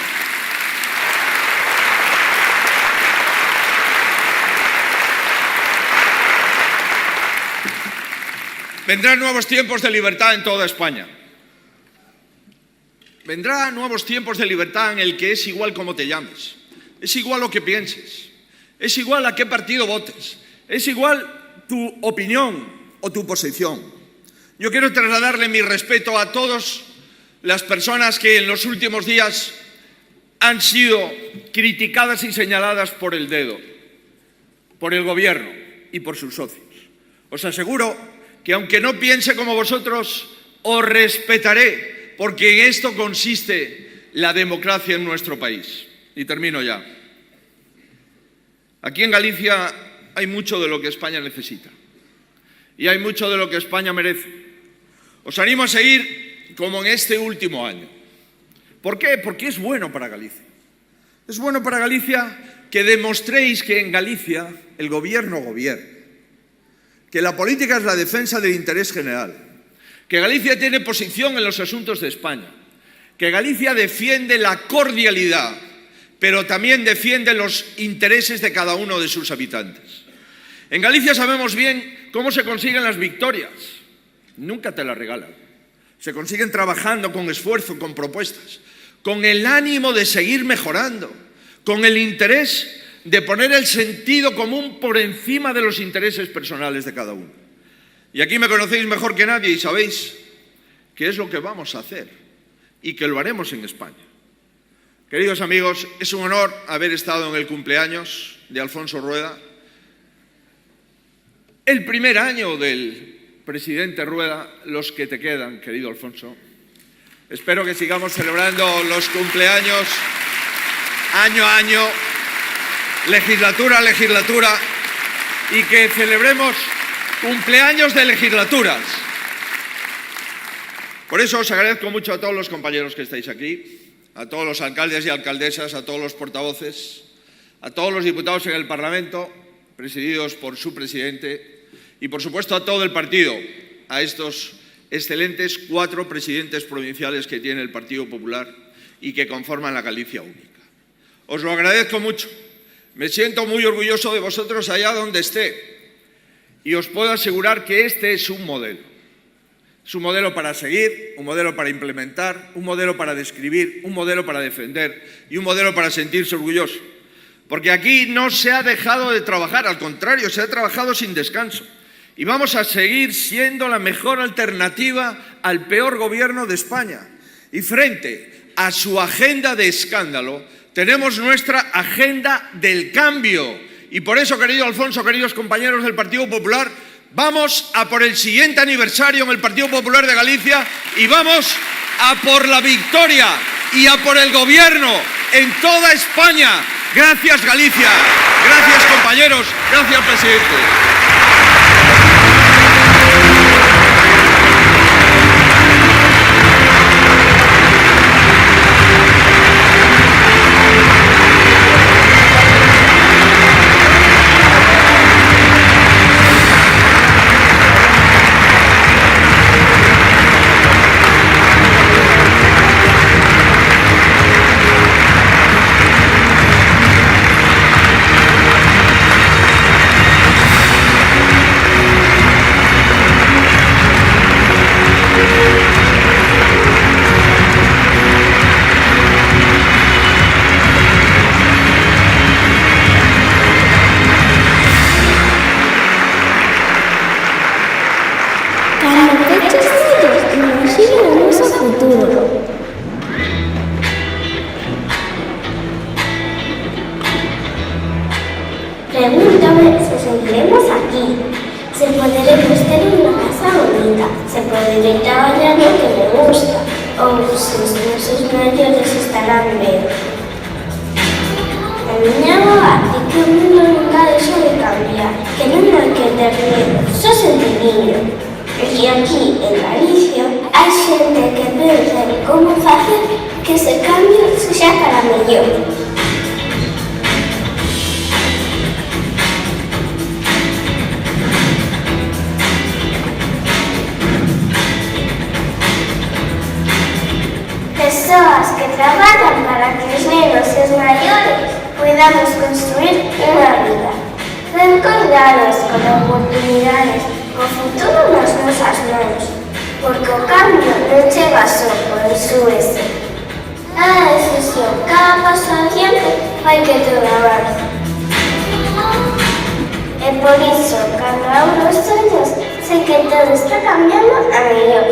Vendrán nuevos tiempos de libertad en toda España. Vendrán nuevos tiempos de libertad en el que es igual cómo te llames, es igual lo que pienses, es igual a qué partido votes, es igual tu opinión o tu posición. Yo quiero trasladarle mi respeto a todas las personas que en los últimos días han sido criticadas y señaladas por el dedo, por el gobierno y por sus socios. Os aseguro que aunque no piense como vosotros, os respetaré, porque en esto consiste la democracia en nuestro país. Y termino ya. Aquí en Galicia hay mucho de lo que España necesita. Y hay mucho de lo que España merece. Os animo a seguir como en este último año. ¿Por qué? Porque es bueno para Galicia. Es bueno para Galicia que demostréis que en Galicia el gobierno gobierna, que la política es la defensa del interés general, que Galicia tiene posición en los asuntos de España, que Galicia defiende la cordialidad, pero también defiende los intereses de cada uno de sus habitantes. En Galicia sabemos bien cómo se consiguen las victorias. Nunca te las regalan. Se consiguen trabajando con esfuerzo, con propuestas, con el ánimo de seguir mejorando, con el interés de poner el sentido común por encima de los intereses personales de cada uno. Y aquí me conocéis mejor que nadie y sabéis qué es lo que vamos a hacer y que lo haremos en España. Queridos amigos, es un honor haber estado en el cumpleaños de Alfonso Rueda, el primer año del presidente Rueda, los que te quedan, querido Alfonso. Espero que sigamos celebrando los cumpleaños año a año, legislatura a legislatura, y que celebremos cumpleaños de legislaturas. Por eso os agradezco mucho a todos los compañeros que estáis aquí, a todos los alcaldes y alcaldesas, a todos los portavoces, a todos los diputados en el Parlamento, presididos por su presidente, y por supuesto a todo el partido, a estos excelentes 4 presidentes provinciales que tiene el Partido Popular y que conforman la Galicia única. Os lo agradezco mucho. Me siento muy orgulloso de vosotros allá donde esté y os puedo asegurar que este es un modelo. Es un modelo para seguir, un modelo para implementar, un modelo para describir, un modelo para defender y un modelo para sentirse orgulloso. Porque aquí no se ha dejado de trabajar, al contrario, se ha trabajado sin descanso. Y vamos a seguir siendo la mejor alternativa al peor gobierno de España. Y frente a su agenda de escándalo, tenemos nuestra agenda del cambio. Y por eso, querido Alfonso, queridos compañeros del Partido Popular, vamos a por el siguiente aniversario en el Partido Popular de Galicia y vamos a por la victoria y a por el gobierno en toda España. Gracias, Galicia. Gracias, compañeros. Gracias, presidente. Pregúntame si seguiremos aquí. Se podremos tener una casa bonita, se podrá trabajar lo que me gusta, ou se os nosos mayores estarán ben. A miña avó di que o mundo nunca deixou de cambiar, que non hai que ter medo, só sentidiño. E aquí, en Galicia, hai xente que pensa en como facer que ese cambio sexa para mellor. Persoas que traballan para que os negros e os maiores podamos construir unha vida. Ben cuidados con oportunidades, o futuro nas nosas mãos, porque o cambio non chega só por súese. Cada decisión, cada paso adiante fai que todo avance. E por iso, cando abro os ollos, sei que todo está cambiando a mellor.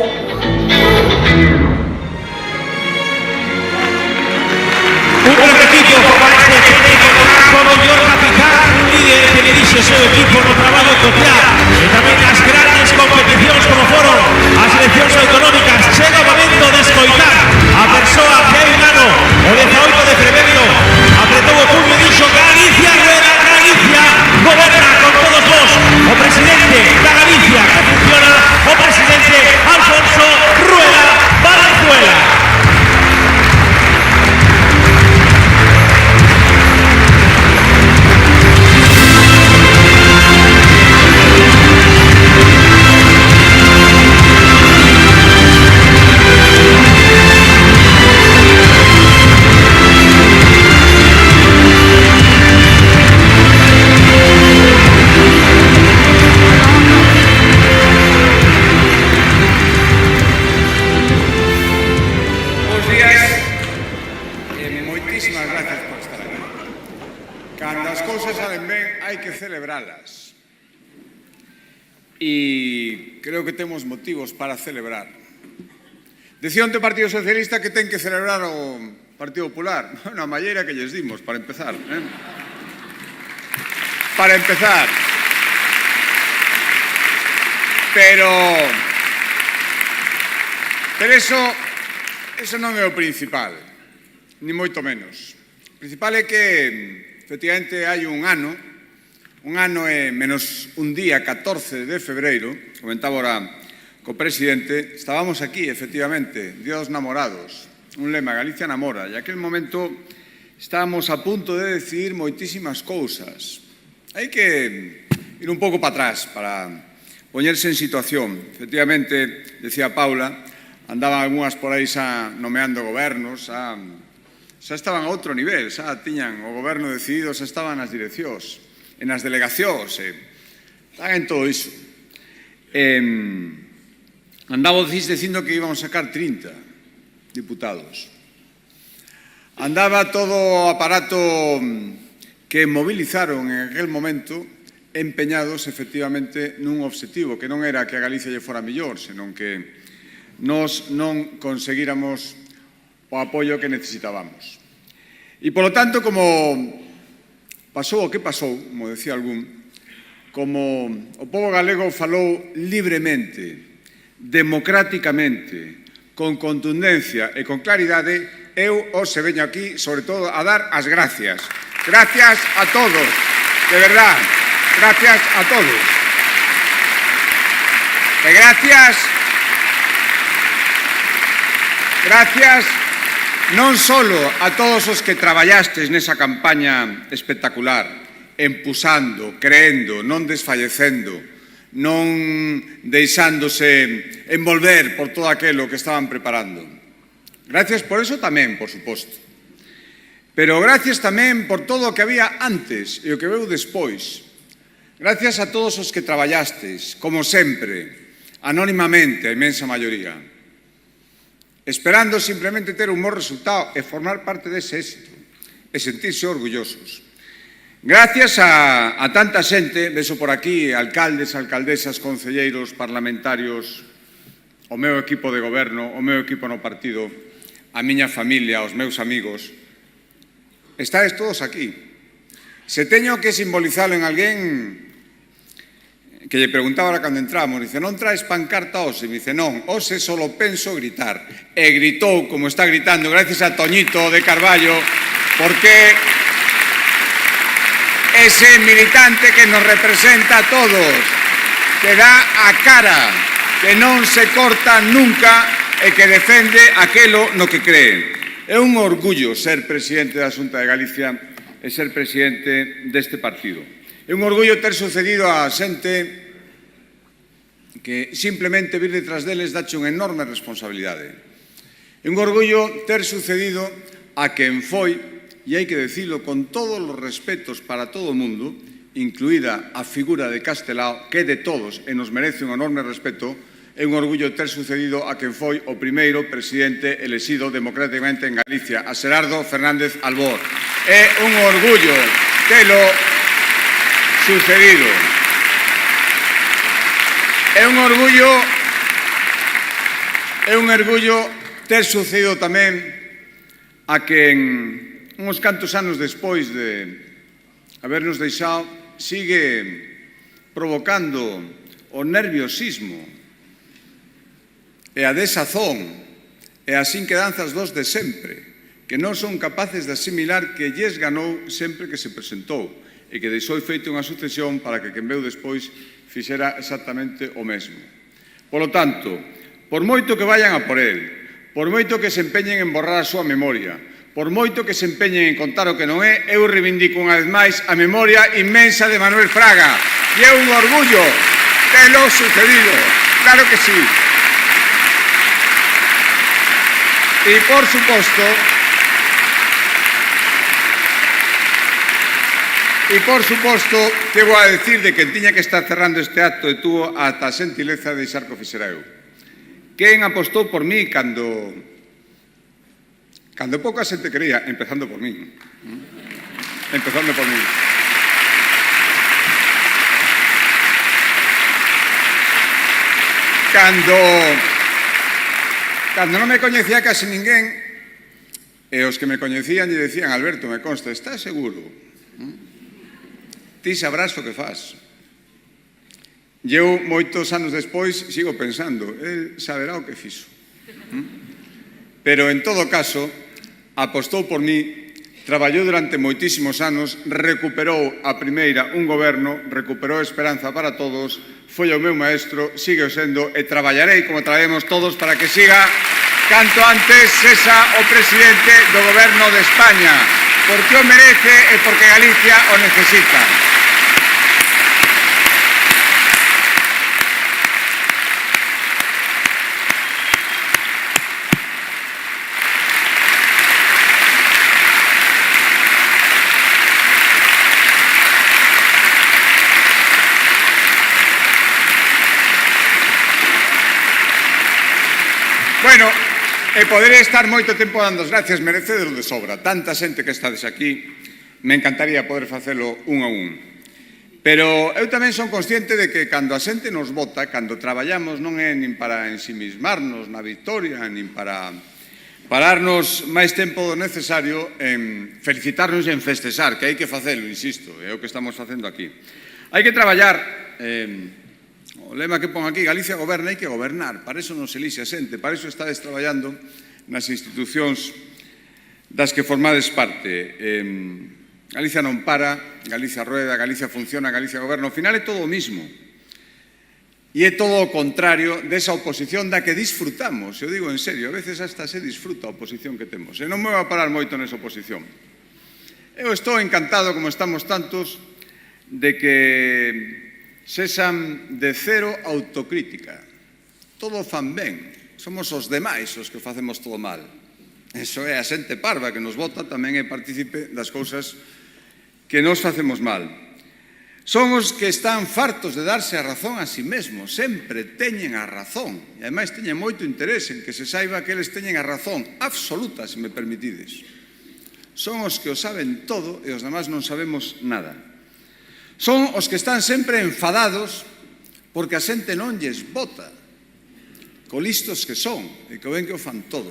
Un buen equipo como este técnico con Mellor capitán, un líder que le dixe o seu equipo no traballo social e tamén nas grandes competicións como foron as eleccións autonómicas. Chega o momento de escoitar a persoa que hai un ano, o 18 de fevereiro, apretou o puño e dixo: Galicia, Rueda, Galicia, goberna con todos vos. O presidente da Galicia que funciona, o presidente Alfonso Rueda Valenzuela. Cando as cousas salen ben, hai que celebralas. E creo que temos motivos para celebrar. Decía onte o Partido Socialista que ten que celebrar o Partido Popular. Na malleira que lles dimos, para empezar. Para empezar. Pero eso non é o principal, ni moito menos. O principal é que, efectivamente, hai un ano e menos un día, 14 de febreiro, comentaba ahora co presidente, estábamos aquí, efectivamente, Día dos Namorados, un lema, Galicia namora, e aquel momento estábamos a punto de decidir moitísimas cousas. Hai que ir un pouco para atrás para poñerse en situación. Efectivamente, decía Paula, andaban algunhas por aí xa nomeando gobernos, xa estaban a outro nivel, xa tiñan o goberno decidido, xa estaban nas direccións, e nas delegacións, estaban en todo iso. Andaba dicindo que íbamos a sacar 30 diputados. Andaba todo o aparato que movilizaron en aquel momento empeñados, efectivamente, nun obxectivo, que non era que a Galicia lle fora mellor, senón que nós non conseguíramos o apoio que necesitábamos. E, polo tanto, como pasou o que pasou, como decía algún, como o pobo galego falou libremente, democráticamente, con contundencia e con claridade, eu hoxe veño aquí, sobre todo, a dar as gracias. Gracias a todos, de verdad. Gracias a todos. E gracias non solo a todos os que traballastes nesa campaña espectacular, empusando, creendo, non desfallecendo, non deixándose envolver por todo aquilo que estaban preparando. Gracias por eso tamén, por suposto. Pero gracias tamén por todo o que había antes e o que veu despois. Gracias a todos os que traballastes, como sempre, anónimamente, a inmensa maioría, esperando simplemente ter un bo resultado e formar parte dese éxito e sentirse orgullosos. Gracias a tanta xente, vexo por aquí, alcaldes, alcaldesas, concelleiros, parlamentarios, o meu equipo de goberno, o meu equipo no partido, a miña familia, os meus amigos, estáis todos aquí. Se teño que simbolizalo en alguén que lle preguntaba ahora cando entramos, dice, non traes pancarta hoxe? Me dice, non, hoxe solo penso gritar. E gritou, como está gritando, gracias a Toñito de Carballo, porque ese militante que nos representa a todos, que dá a cara, que non se corta nunca e que defende aquelo no que cree. É un orgullo ser presidente da Xunta de Galicia e ser presidente deste partido. É un orgullo ter sucedido a xente que simplemente vir detrás deles dache unha enorme responsabilidade. É un orgullo ter sucedido a quen foi, e hai que decirlo con todos os respetos para todo o mundo, incluída a figura de Castelao, que é de todos e nos merece un enorme respeto, é un orgullo ter sucedido a quen foi o primeiro presidente elexido democráticamente en Galicia, a Xerardo Fernández Albor. É un orgullo telo sucedido. É un orgullo ter sucedido tamén a quen uns cantos anos despois de habernos deixado sigue provocando o nerviosismo e a desazón e as inquedanzas dos de sempre, que non son capaces de asimilar que lles ganou sempre que se presentou e que deixou feito unha sucesión para que quen veu despois fixera exactamente o mesmo. Polo tanto, por moito que vayan a por el, por moito que se empeñen en borrar a súa memoria, por moito que se empeñen en contar o que non é, eu reivindico unha vez máis a memoria inmensa de Manuel Fraga. E é un orgullo telo sucedido. Claro que sí. E por suposto, que vou a decir de que tiña que estar cerrando este acto e tuvo ata a xentileza de deixar que o fixera eu. Quen apostou por mí cando pouca xente quería, empezando por mí. Empezando por mí. Cando non me coñecía casi ninguén, e os que me coñecían lle decían: Alberto, me consta, estás seguro? Ti sabrás o que faz. Eu, moitos anos despois, sigo pensando, el saberá o que fixo. Pero, en todo caso, apostou por mí, traballou durante moitísimos anos, recuperou a primeira un goberno, recuperou esperanza para todos, foi o meu maestro, sigue sendo, e traballarei como traballemos todos para que siga canto antes sexa o presidente do goberno de España, porque o merece e porque Galicia o necesita. Bueno, e poderé estar moito tempo dando as gracias, merecedes de sobra. Tanta xente que estades aquí, me encantaría poder facelo un a un. Pero eu tamén son consciente de que cando a xente nos vota, cando traballamos, non é nin para ensimismarnos na victoria, nin para pararnos máis tempo do necesario en felicitarnos e en festexar, que hai que facelo, insisto, é o que estamos facendo aquí. Hai que traballar... O lema que pon aquí, Galicia goberna, hai que gobernar. Para iso non se elixe a xente, para iso estades traballando nas institucións das que formades parte. Galicia non para, Galicia rueda, Galicia funciona, Galicia goberna. Ao final é todo o mismo. E é todo o contrario desa oposición da que disfrutamos. Eu digo en serio, a veces hasta se disfruta a oposición que temos. E non me vai a parar moito nesa oposición. Eu estou encantado, como estamos tantos, de que sexan de cero autocrítica. Todo fan ben. Somos os demais os que facemos todo mal. Eso é a xente parva que nos vota, tamén é partícipe das cousas que nos facemos mal. Son os que están fartos de darse a razón a si mesmos. Sempre teñen a razón. E ademais teñen moito interés en que se saiba que eles teñen a razón absoluta, se me permitides. Son os que o saben todo e os demás non sabemos nada. Son os que están sempre enfadados porque a xente non lles vota, co listos que son e que ven que o fan todo.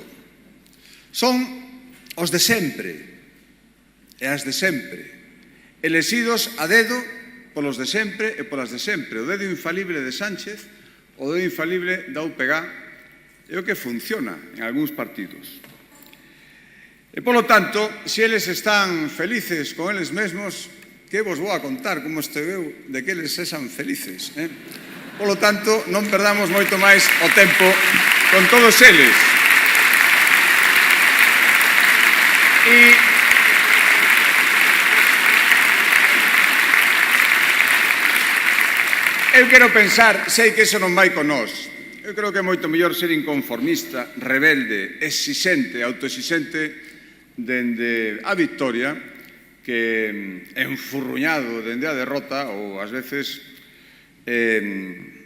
Son os de sempre e as de sempre, elexidos a dedo polos de sempre e polas de sempre. O dedo infalible de Sánchez, o dedo infalible da UPG, é o que funciona en algúns partidos. E, polo tanto, se eles están felices con eles mesmos, que vos vou a contar como estou eu de que eles sexan felices. Polo tanto, non perdamos moito máis o tempo con todos eles. Eu quero pensar, sei que iso non vai con nós. Eu creo que é moito mellor ser inconformista, rebelde, exixente, autoexixente dende a victoria, que enfurruñado dende a derrota ou ás veces teño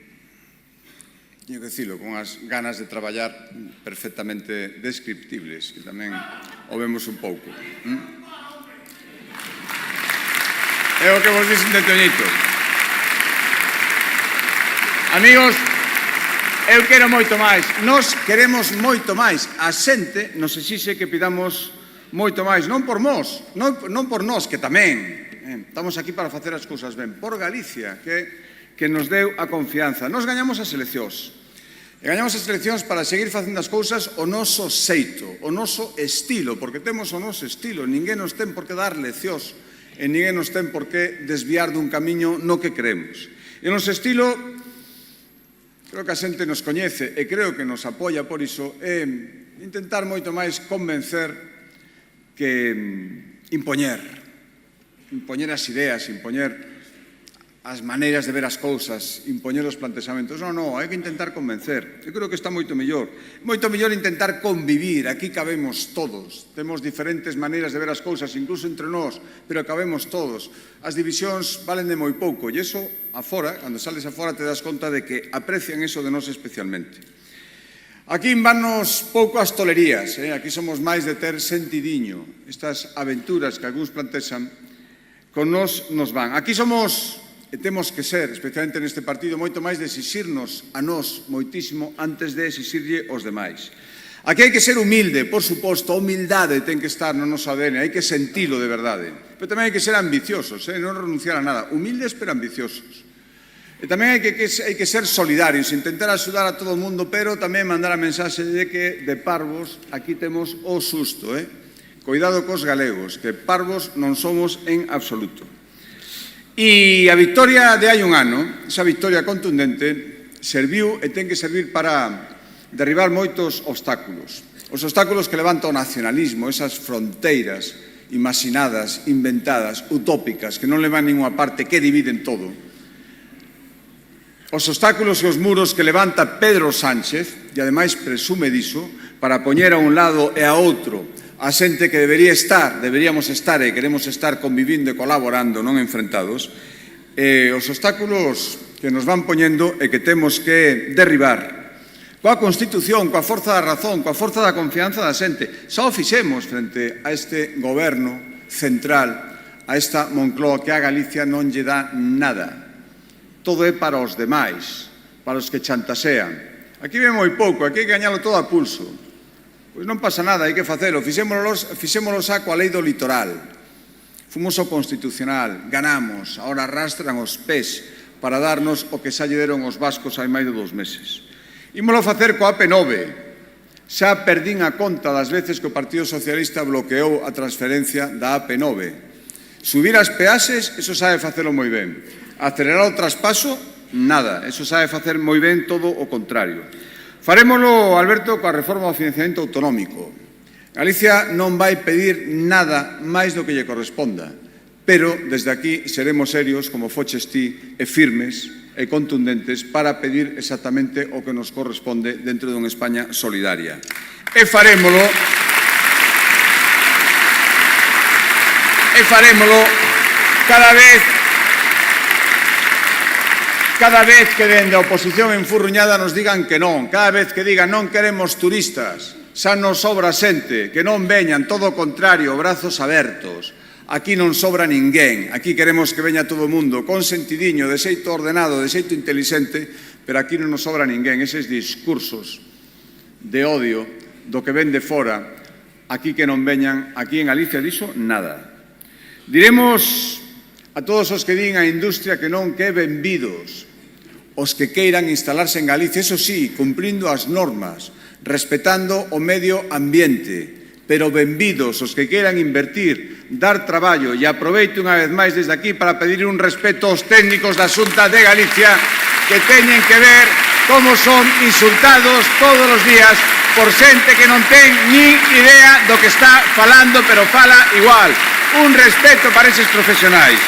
que dicilo, con as ganas de traballar perfectamente descriptibles, que tamén o vemos un pouco. É o que vos dixen de Toñito. Amigos, eu quero moito máis, nós queremos moito máis. A xente nos exixe que pidamos moito máis, non por nós, non por nós, que tamén estamos aquí para facer as cousas ben, por Galicia, que nos deu a confianza. Nos gañamos as eleccións, e gañamos as eleccións para seguir facendo as cousas o noso xeito, o noso estilo, porque temos o noso estilo, ninguén nos ten por que dar leccións, e ninguén nos ten por que desviar dun camiño no que creemos. E o noso estilo, creo que a xente nos coñece, e creo que nos apoia por iso, é intentar moito máis convencer que impoñer as ideas, impoñer as maneiras de ver as cousas, impoñer os plantexamentos. Non, hai que intentar convencer. Eu creo que está moito mellor intentar convivir. Aquí cabemos todos, temos diferentes maneiras de ver as cousas, incluso entre nós, pero cabemos todos. As divisións valen de moi pouco, e iso afora, cando sales afora, te das conta de que aprecian iso de nós especialmente. Aquí vannos pouco as tolerías, aquí somos máis de ter sentidiño. Estas aventuras que algúns plantexan con nos van. Aquí somos, e temos que ser, especialmente neste partido, moito máis de exixirnos a nós moitísimo antes de exixirlle aos demais. Aquí hai que ser humilde, por suposto, a humildade ten que estar no noso ADN, hai que sentilo de verdade. Pero tamén hai que ser ambiciosos, non renunciar a nada. Humildes pero ambiciosos. E tamén hai que ser solidarios, intentar axudar a todo o mundo, pero tamén mandar a mensaxe de que de parvos aquí temos o susto, Coidado cos galegos, que parvos non somos en absoluto. E a victoria de hai un ano, esa victoria contundente, serviu e ten que servir para derribar moitos obstáculos. Os obstáculos que levanta o nacionalismo, esas fronteiras imaginadas, inventadas, utópicas, que non levan ninguna parte, que dividen todo. Os obstáculos e os muros que levanta Pedro Sánchez, e ademais presume diso, para poñer a un lado e a outro a xente que deberíamos estar e queremos estar convivindo e colaborando, non enfrentados, os obstáculos que nos van poñendo e que temos que derribar. Coa Constitución, coa forza da razón, coa forza da confianza da xente. Só o fixemos frente a este goberno central, a esta Moncloa que a Galicia non lle dá nada. Todo é para os demais, para os que chantasean. Aquí ven moi pouco, aquí hai que gañalo todo a pulso. Pois non pasa nada, hai que facelo. Fixémolo xa coa lei do litoral. Fomos ao Constitucional, ganamos, ahora arrastran os pés para darnos o que xa lle deron os vascos hai máis de 2 meses. Ímolo facer coa AP9. Xa perdín a conta das veces que o Partido Socialista bloqueou a transferencia da AP9. Subir as peaxes, eso sabe facelo moi ben. Acelerar o traspaso, nada. Eso sabe facer moi ben todo o contrario. Farémolo, Alberto, coa reforma do financiamento autonómico. Galicia non vai pedir nada máis do que lle corresponda, pero desde aquí seremos serios, como foches ti, e firmes e contundentes para pedir exactamente o que nos corresponde dentro dunha España solidaria. E farémolo cada vez que dende a oposición enfurruñada nos digan que non, cada vez que digan non queremos turistas, xa nos sobra xente, que non veñan, todo o contrario, brazos abertos. Aquí non sobra ninguén, aquí queremos que veña todo o mundo, con sentidiño, de xeito ordenado, de xeito intelixente, pero aquí non nos sobra ninguén. Eses discursos de odio do que ven de fora, aquí que non veñan, aquí en Galicia diso nada. Diremos a todos os que din a industria que non, que benvidos, os que queiran instalarse en Galicia, eso sí, cumprindo as normas, respetando o medio ambiente, pero benvidos os que queiran invertir, dar traballo, e aproveito unha vez máis desde aquí para pedir un respeto aos técnicos da Xunta de Galicia que teñen que ver como son insultados todos os días por xente que non ten nin idea do que está falando, pero fala igual. Un respeto para eses profesionais.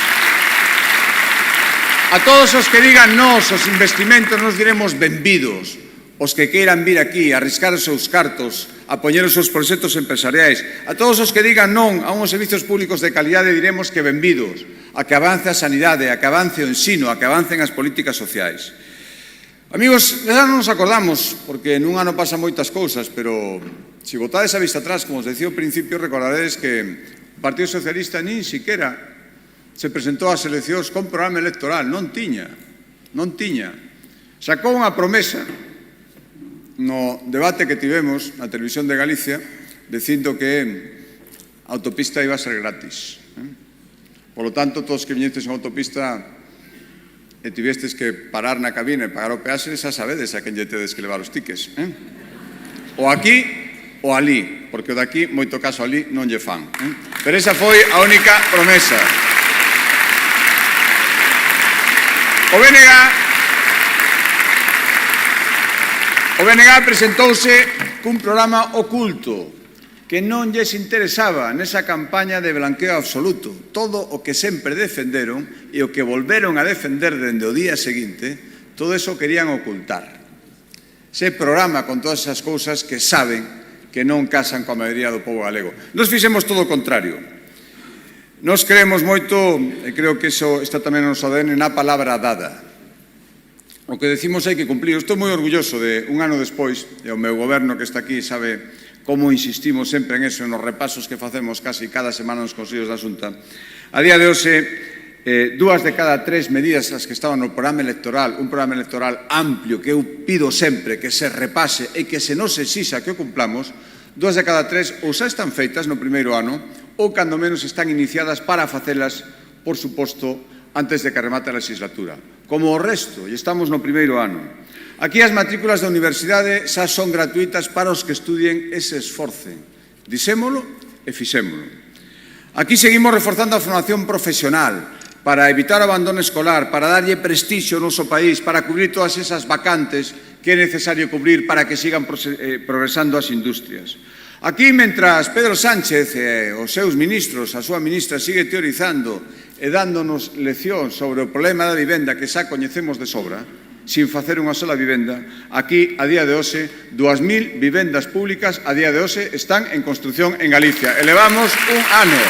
A todos os que digan nos, os investimentos, nos diremos benvidos. Os que queiran vir aquí, arriscar os seus cartos, a poñer os seus proxectos empresariais. A todos os que digan non a uns servizos públicos de calidade, diremos que benvidos. A que avance a sanidade, a que avance o ensino, a que avancen as políticas sociais. Amigos, xa non nos acordamos, porque nun ano pasan moitas cousas, pero se botades a vista atrás, como os decía ao principio, recordaredes que o Partido Socialista nin siquiera se presentou ás eleccións con programa electoral, non tiña. Sacou unha promesa no debate que tivemos na Televisión de Galicia dicindo que a autopista iba a ser gratis. Por lo tanto, todos que viñestes en autopista e tivestes que parar na cabina e pagar o peaxe, xa sabedes a quen lle tedes que levar os tiques. O aquí ou alí, porque o daqui, moito caso alí, non lle fan. Pero esa foi a única promesa. O BNG presentouse cun programa oculto que non lles interesaba nesa campaña de blanqueo absoluto. Todo o que sempre defenderon e o que volveron a defender dende o día seguinte, todo eso querían ocultar. Ese programa con todas esas cousas que saben que non casan coa maioría do povo galego. Nos fixemos todo o contrario. Nos creemos moito, e creo que iso está tamén no noso ADN, na palabra dada. O que decimos hai que cumplir. Estou moi orgulloso de un ano despois, e o meu goberno que está aquí sabe como insistimos sempre en eso, nos repasos que facemos casi cada semana nos consellos da Xunta, a día de hoxe, 2 de cada 3 medidas as que estaban no programa electoral, un programa electoral amplio que eu pido sempre que se repase e que se nos exixa que o cumplamos, 2 de cada 3 ou xa están feitas no primeiro ano ou cando menos están iniciadas para facelas, por suposto, antes de que remate a legislatura. Como o resto, e estamos no primeiro ano. Aquí as matrículas da universidade xa son gratuitas para os que estudien e se esforcen. Dixémolo e fixémolo. Aquí seguimos reforzando a formación profesional para evitar o abandono escolar, para darlle prestixio ao noso país, para cubrir todas esas vacantes que é necesario cubrir para que sigan progresando as industrias. Aquí, mentras Pedro Sánchez e os seus ministros, a súa ministra, sigue teorizando e dándonos leccións sobre o problema da vivenda que xa coñecemos de sobra, sin facer unha sola vivenda, aquí, a día de hoxe, 2.000 vivendas públicas a día de hoxe están en construción en Galicia. Elevamos un ano.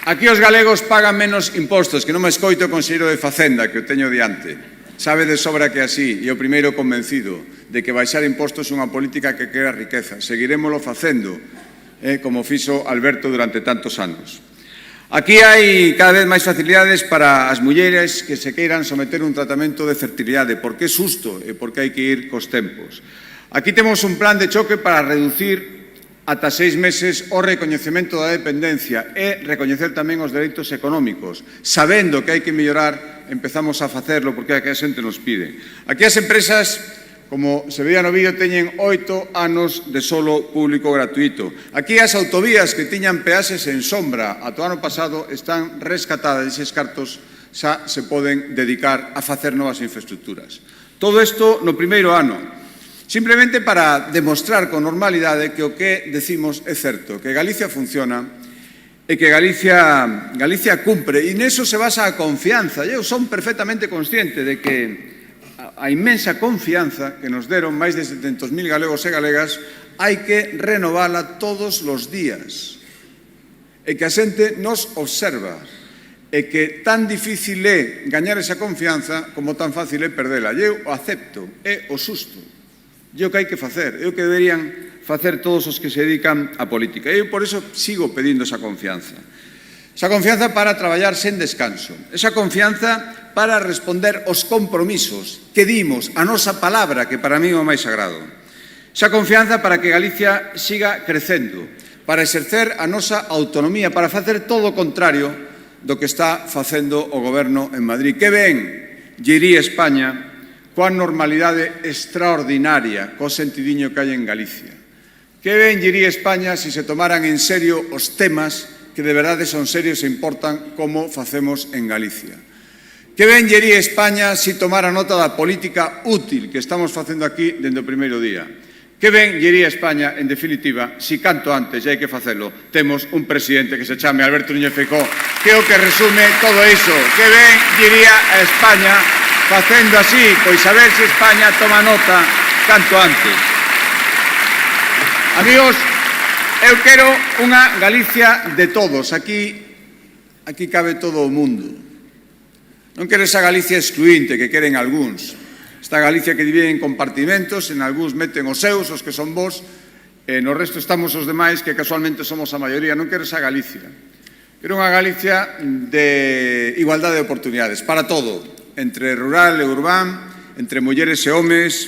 Aquí os galegos pagan menos impostos, que non me escoito o conselleiro de Facenda, que o teño diante. Sabe de sobra que é así, e o primeiro convencido de que baixar impostos é unha política que crea riqueza. Seguirémolo facendo, como fixo Alberto durante tantos anos. Aquí hai cada vez máis facilidades para as mulleres que se queiran someter un tratamento de fertilidade, porque é xusto e porque hai que ir cos tempos. Aquí temos un plan de choque para reducir ata 6 meses o recoñecemento da dependencia e recoñecer tamén os dereitos económicos. Sabendo que hai que mellorar, empezamos a facerlo porque a xente nos pide. Aquí as empresas, como se veía no vídeo, teñen 8 anos de solo público gratuito. Aquí as autovías que tiñan peaxes en sombra ata o ano pasado están rescatadas e eses cartos xa se poden dedicar a facer novas infraestructuras. Todo isto no primeiro ano. Simplemente para demostrar con normalidade que o que decimos é certo, que Galicia funciona e que Galicia cumpre, e neso se basa a confianza. Eu son perfectamente consciente de que a inmensa confianza que nos deron máis de 700.000 galegos e galegas hai que renovala todos os días, e que a xente nos observa, e que tan difícil é gañar esa confianza como tan fácil é perdela. E eu o acepto, é o susto. E o que hai que facer, é o que deberían facer todos os que se dedican á política. Eu por iso sigo pedindo esa confianza. Esa confianza para traballar sen descanso. Esa confianza para responder aos compromisos que dimos, a nosa palabra, que para mí é o máis sagrado. Esa confianza para que Galicia siga crecendo, para exercer a nosa autonomía, para facer todo o contrario do que está facendo o goberno en Madrid. Que ben lle iría España coa normalidade extraordinaria, co sentidiño que hai en Galicia. Que ben lle iría España se se tomaran en serio os temas que de verdade son serios e importan como facemos en Galicia. Que ben lle iría España se tomara nota da política útil que estamos facendo aquí dende o primeiro día. Que ben lle iría España, en definitiva, se canto antes, e hai que facelo, temos un presidente que se chame Alberto Núñez Feijóo, que é o que resume todo iso. Que ben lle iría a España facendo así, pois a ver se España toma nota canto antes. Amigos, eu quero unha Galicia de todos. Aquí cabe todo o mundo. Non quero esa Galicia excluinte que queren algúns. Esta Galicia que divide en compartimentos, en algúns meten os seus, os que son vos, e no resto estamos os demais que casualmente somos a maioría. Non quero esa Galicia. Quero unha Galicia de igualdade de oportunidades, para todo. Entre rural e urbán, entre mulleres e homes,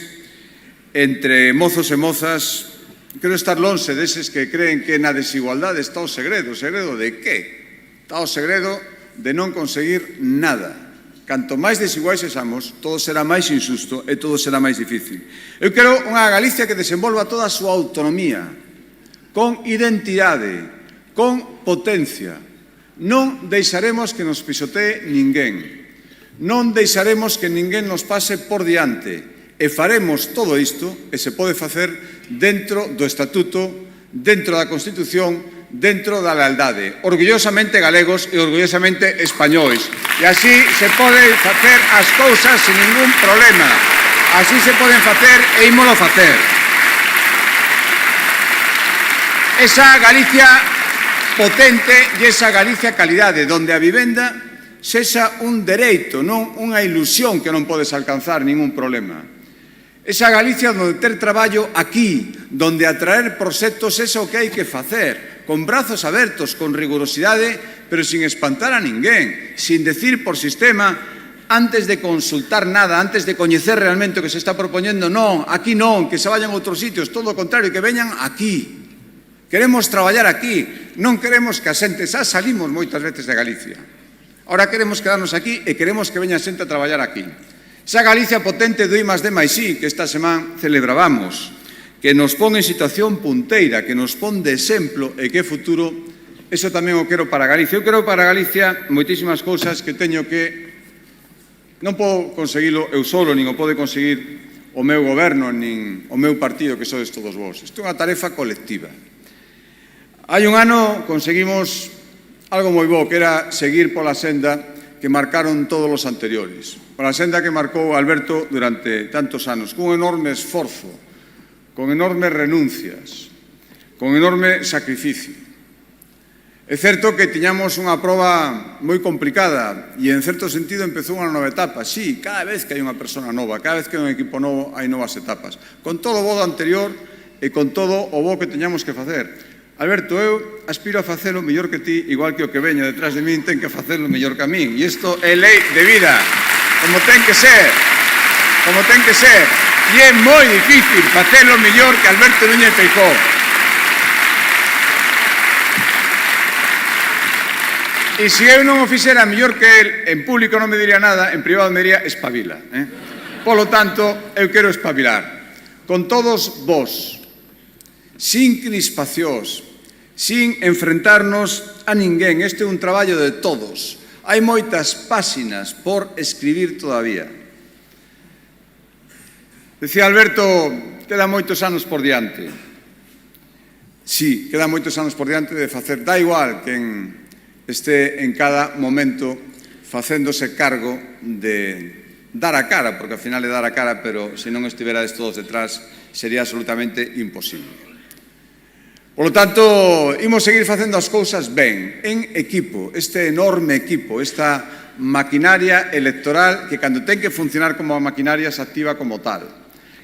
entre mozos e mozas. Quero estar lonxe deses que creen que na desigualdade está o segredo. O segredo de que? Está o segredo de non conseguir nada. Canto máis desiguais sexamos, todo será máis injusto e todo será máis difícil. Eu quero unha Galicia que desenvolva toda a súa autonomía, con identidade, con potencia. Non deixaremos que nos pisotee ninguén. Non deixaremos que ninguén nos pase por diante e faremos todo isto, e se pode facer dentro do Estatuto, dentro da Constitución, dentro da lealdade, orgullosamente galegos e orgullosamente españois. E así se pode facer as cousas sin ningún problema. Así se poden facer e ímolo facer. Esa Galicia potente e esa Galicia calidade, donde a vivenda sexa un dereito, non unha ilusión que non podes alcanzar ningún problema. Esa Galicia onde ter traballo aquí, donde atraer proxectos é o que hai que facer, con brazos abertos, con rigurosidade, pero sin espantar a ninguén, sin decir por sistema, antes de consultar nada, antes de coñecer realmente o que se está propoñendo, non, aquí non, que se vayan a outros sitios, todo o contrario, que veñan aquí. Queremos traballar aquí, non queremos que a xente, xa salimos moitas veces de Galicia. Ahora queremos quedarnos aquí e queremos que veña xente a traballar aquí. Esa Galicia potente do I+D+I que esta semana celebrábamos, que nos pon en situación punteira, que nos pon de exemplo e que futuro, eso tamén o quero para Galicia. Eu quero para Galicia moitísimas cousas que teño que non podo conseguilo eu solo, nin o pode conseguir o meu goberno, nin o meu partido, que sodes todos vós. Isto é unha tarefa colectiva. Hai un ano conseguimos algo moi bo, que era seguir pola senda que marcaron todos os anteriores. Pola senda que marcou Alberto durante tantos anos, cun enorme esforzo, con enormes renuncias, con enorme sacrificio. É certo que tiñamos unha proba moi complicada e, en certo sentido, empezou unha nova etapa. Sí, cada vez que hai unha persona nova, cada vez que hai un equipo novo, hai novas etapas. Con todo o bo do anterior e con todo o bo que teñamos que facer. Alberto, eu aspiro a facelo mellor que ti, igual que o que veña detrás de min ten que facelo mellor que a min. E isto é lei de vida, como ten que ser, como ten que ser. E é moi difícil facelo mellor que Alberto Núñez Feijóo. E se eu non o fixera mellor que el, en público non me diría nada, en privado me diría espabila. Polo tanto, eu quero espabilar. Con todos vós, sin crispacións, sin enfrentarnos a ninguén. Este é un traballo de todos. Hai moitas páxinas por escribir todavía. Decía Alberto, quedan moitos anos por diante. Sí, quedan moitos anos por diante de facer. Da igual quen este en cada momento facéndose cargo de dar a cara, porque ao final é dar a cara, pero se non estiverades todos detrás sería absolutamente imposible. Por lo tanto, imos seguir facendo as cousas ben, en equipo, este enorme equipo, esta maquinaria electoral que cando ten que funcionar como a maquinaria se activa como tal.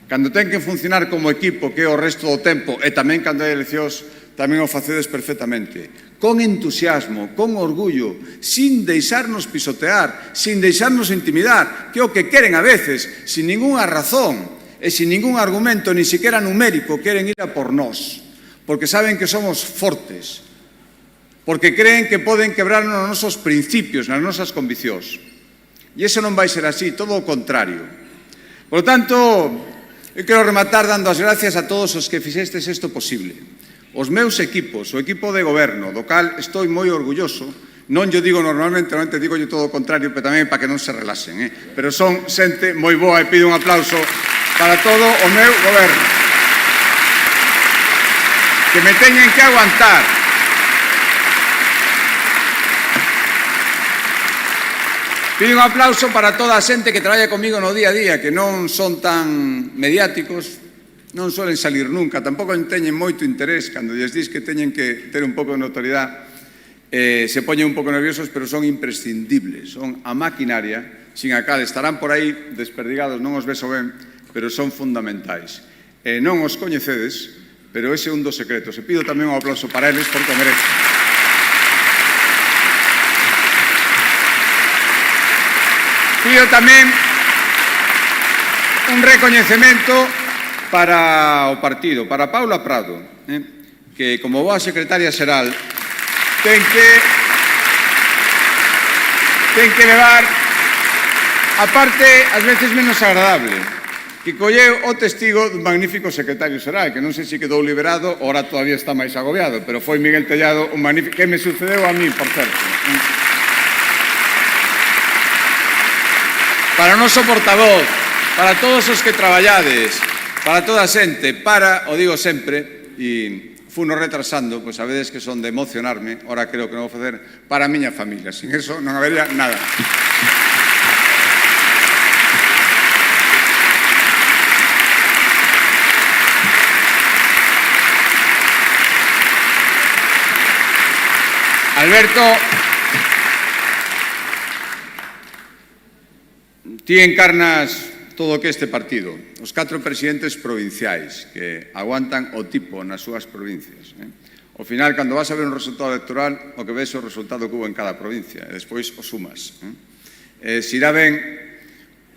Cando ten que funcionar como equipo, que é o resto do tempo, e tamén cando hai eleccións, tamén o facedes perfectamente, con entusiasmo, con orgullo, sin deixarnos pisotear, sin deixarnos intimidar, que é o que queren a veces, sin ninguna razón e sin ningún argumento, ni siquiera numérico, queren ir a por nós, porque saben que somos fortes, porque creen que poden quebrar nos nosos principios, nas nosas conviccións. E iso non vai ser así, todo o contrario. Por lo tanto, eu quero rematar dando as gracias a todos os que fixestes isto posible. Os meus equipos, o equipo de goberno, do cal estou moi orgulloso, non yo digo normalmente, normalmente digo yo todo o contrario, pero tamén para que non se relaxen, pero son xente moi boa e pido un aplauso para todo o meu goberno. Que me teñen que aguantar. Pido un aplauso para toda a xente que traballa comigo no día a día, que non son tan mediáticos, non suelen salir nunca, tampouco teñen moito interés, cando lles dis que teñen que ter un pouco de notoriedade, se poñen un pouco nerviosos, pero son imprescindibles, son a maquinaria, sin a cal estarán por aí desperdigados, non os beso ben, pero son fundamentais. Non os coñecedes, pero ese é un dos secretos. E pido tamén un aplauso para eles, porque o merecen. Pido tamén un recoñecemento para o partido, para Paula Prado, que como boa secretaria xeral ten que levar a parte ás veces menos agradable, que colleu o testigo dun magnífico secretario xeral, que non sei se quedou liberado, ora todavía está máis agobiado, pero foi Miguel Tellado un magnífico, que me sucedeu a mí, por certo. Para o noso portavoz, para todos os que traballades, para toda a xente, para, o digo sempre, e funo retrasando, pois sabedes que son de emocionarme, ora creo que non vou facer, para a miña familia, sin eso non habería nada. ti encarnas todo o que este partido, os 4 presidentes provinciais que aguantan o tipo nas súas provincias. Ao final, cando vas a ver un resultado electoral, o que ves é o resultado que hubo en cada provincia, e despois o sumas. Se irá ben,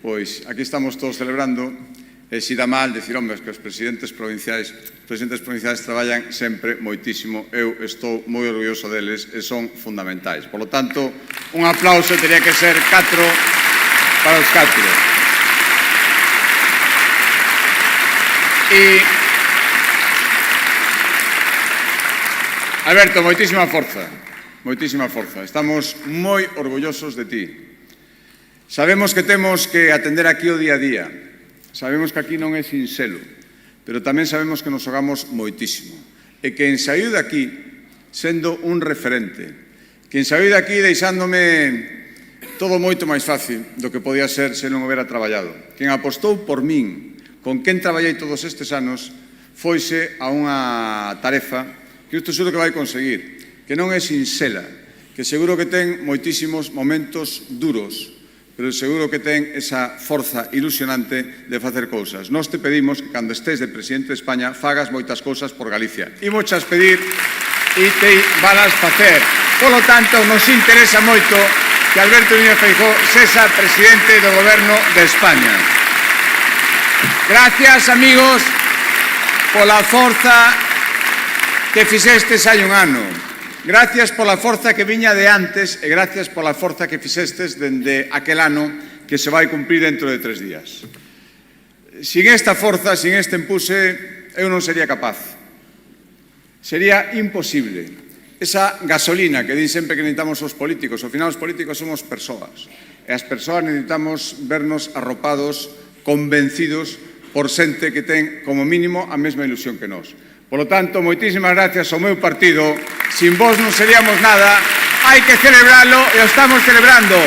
pois aquí estamos todos celebrando, e se irá mal, decir, hombre, que os presidentes provinciais traballan sempre moitísimo, eu estou moi orgulloso deles e son fundamentais. Por lo tanto, un aplauso teria que ser 4 para os 4. E, Alberto, moitísima forza, moitísima forza. Estamos moi orgullosos de ti. Sabemos que temos que atender aquí o día a día. Sabemos que aquí non é sinxelo, pero tamén sabemos que nos xogamos moitísimo. E que en saíu de aquí sendo un referente, que en saíu de aquí deixándome todo moito máis fácil do que podía ser se non houbera traballado. Quen apostou por min, con quen traballei todos estes anos, foise a unha tarefa que isto seguro que vai conseguir, que non é sinxela, que seguro que ten moitísimos momentos duros, pero seguro que ten esa forza ilusionante de facer cousas. Nós te pedimos que cando estés de presidente de España fagas moitas cousas por Galicia. Imos pedir e te valas facer. Polo tanto, nos interesa moito que Alberto Núñez Feijóo sexa presidente do Goberno de España. Gracias, amigos, pola forza que fixestes hai un ano. Gracias pola forza que viña de antes e gracias pola forza que fixestes dende aquel ano que se vai cumprir dentro de 3 días. Sin esta forza, sin este empuje, eu non sería capaz. Sería imposible. Esa gasolina que din sempre que necesitamos os políticos, ao final os políticos somos persoas. E as persoas necesitamos vernos arropados, convencidos por xente que ten como mínimo a mesma ilusión que nós. Por lo tanto, moitísimas gracias ao meu partido. Sin vos non seríamos nada. Hai que celebralo e o estamos celebrando.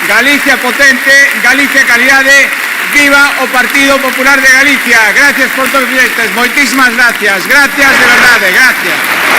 Galicia potente, Galicia calidade. Viva o Partido Popular de Galicia. Gracias por todos os directos. Moitísimas gracias. Gracias de verdade. Gracias.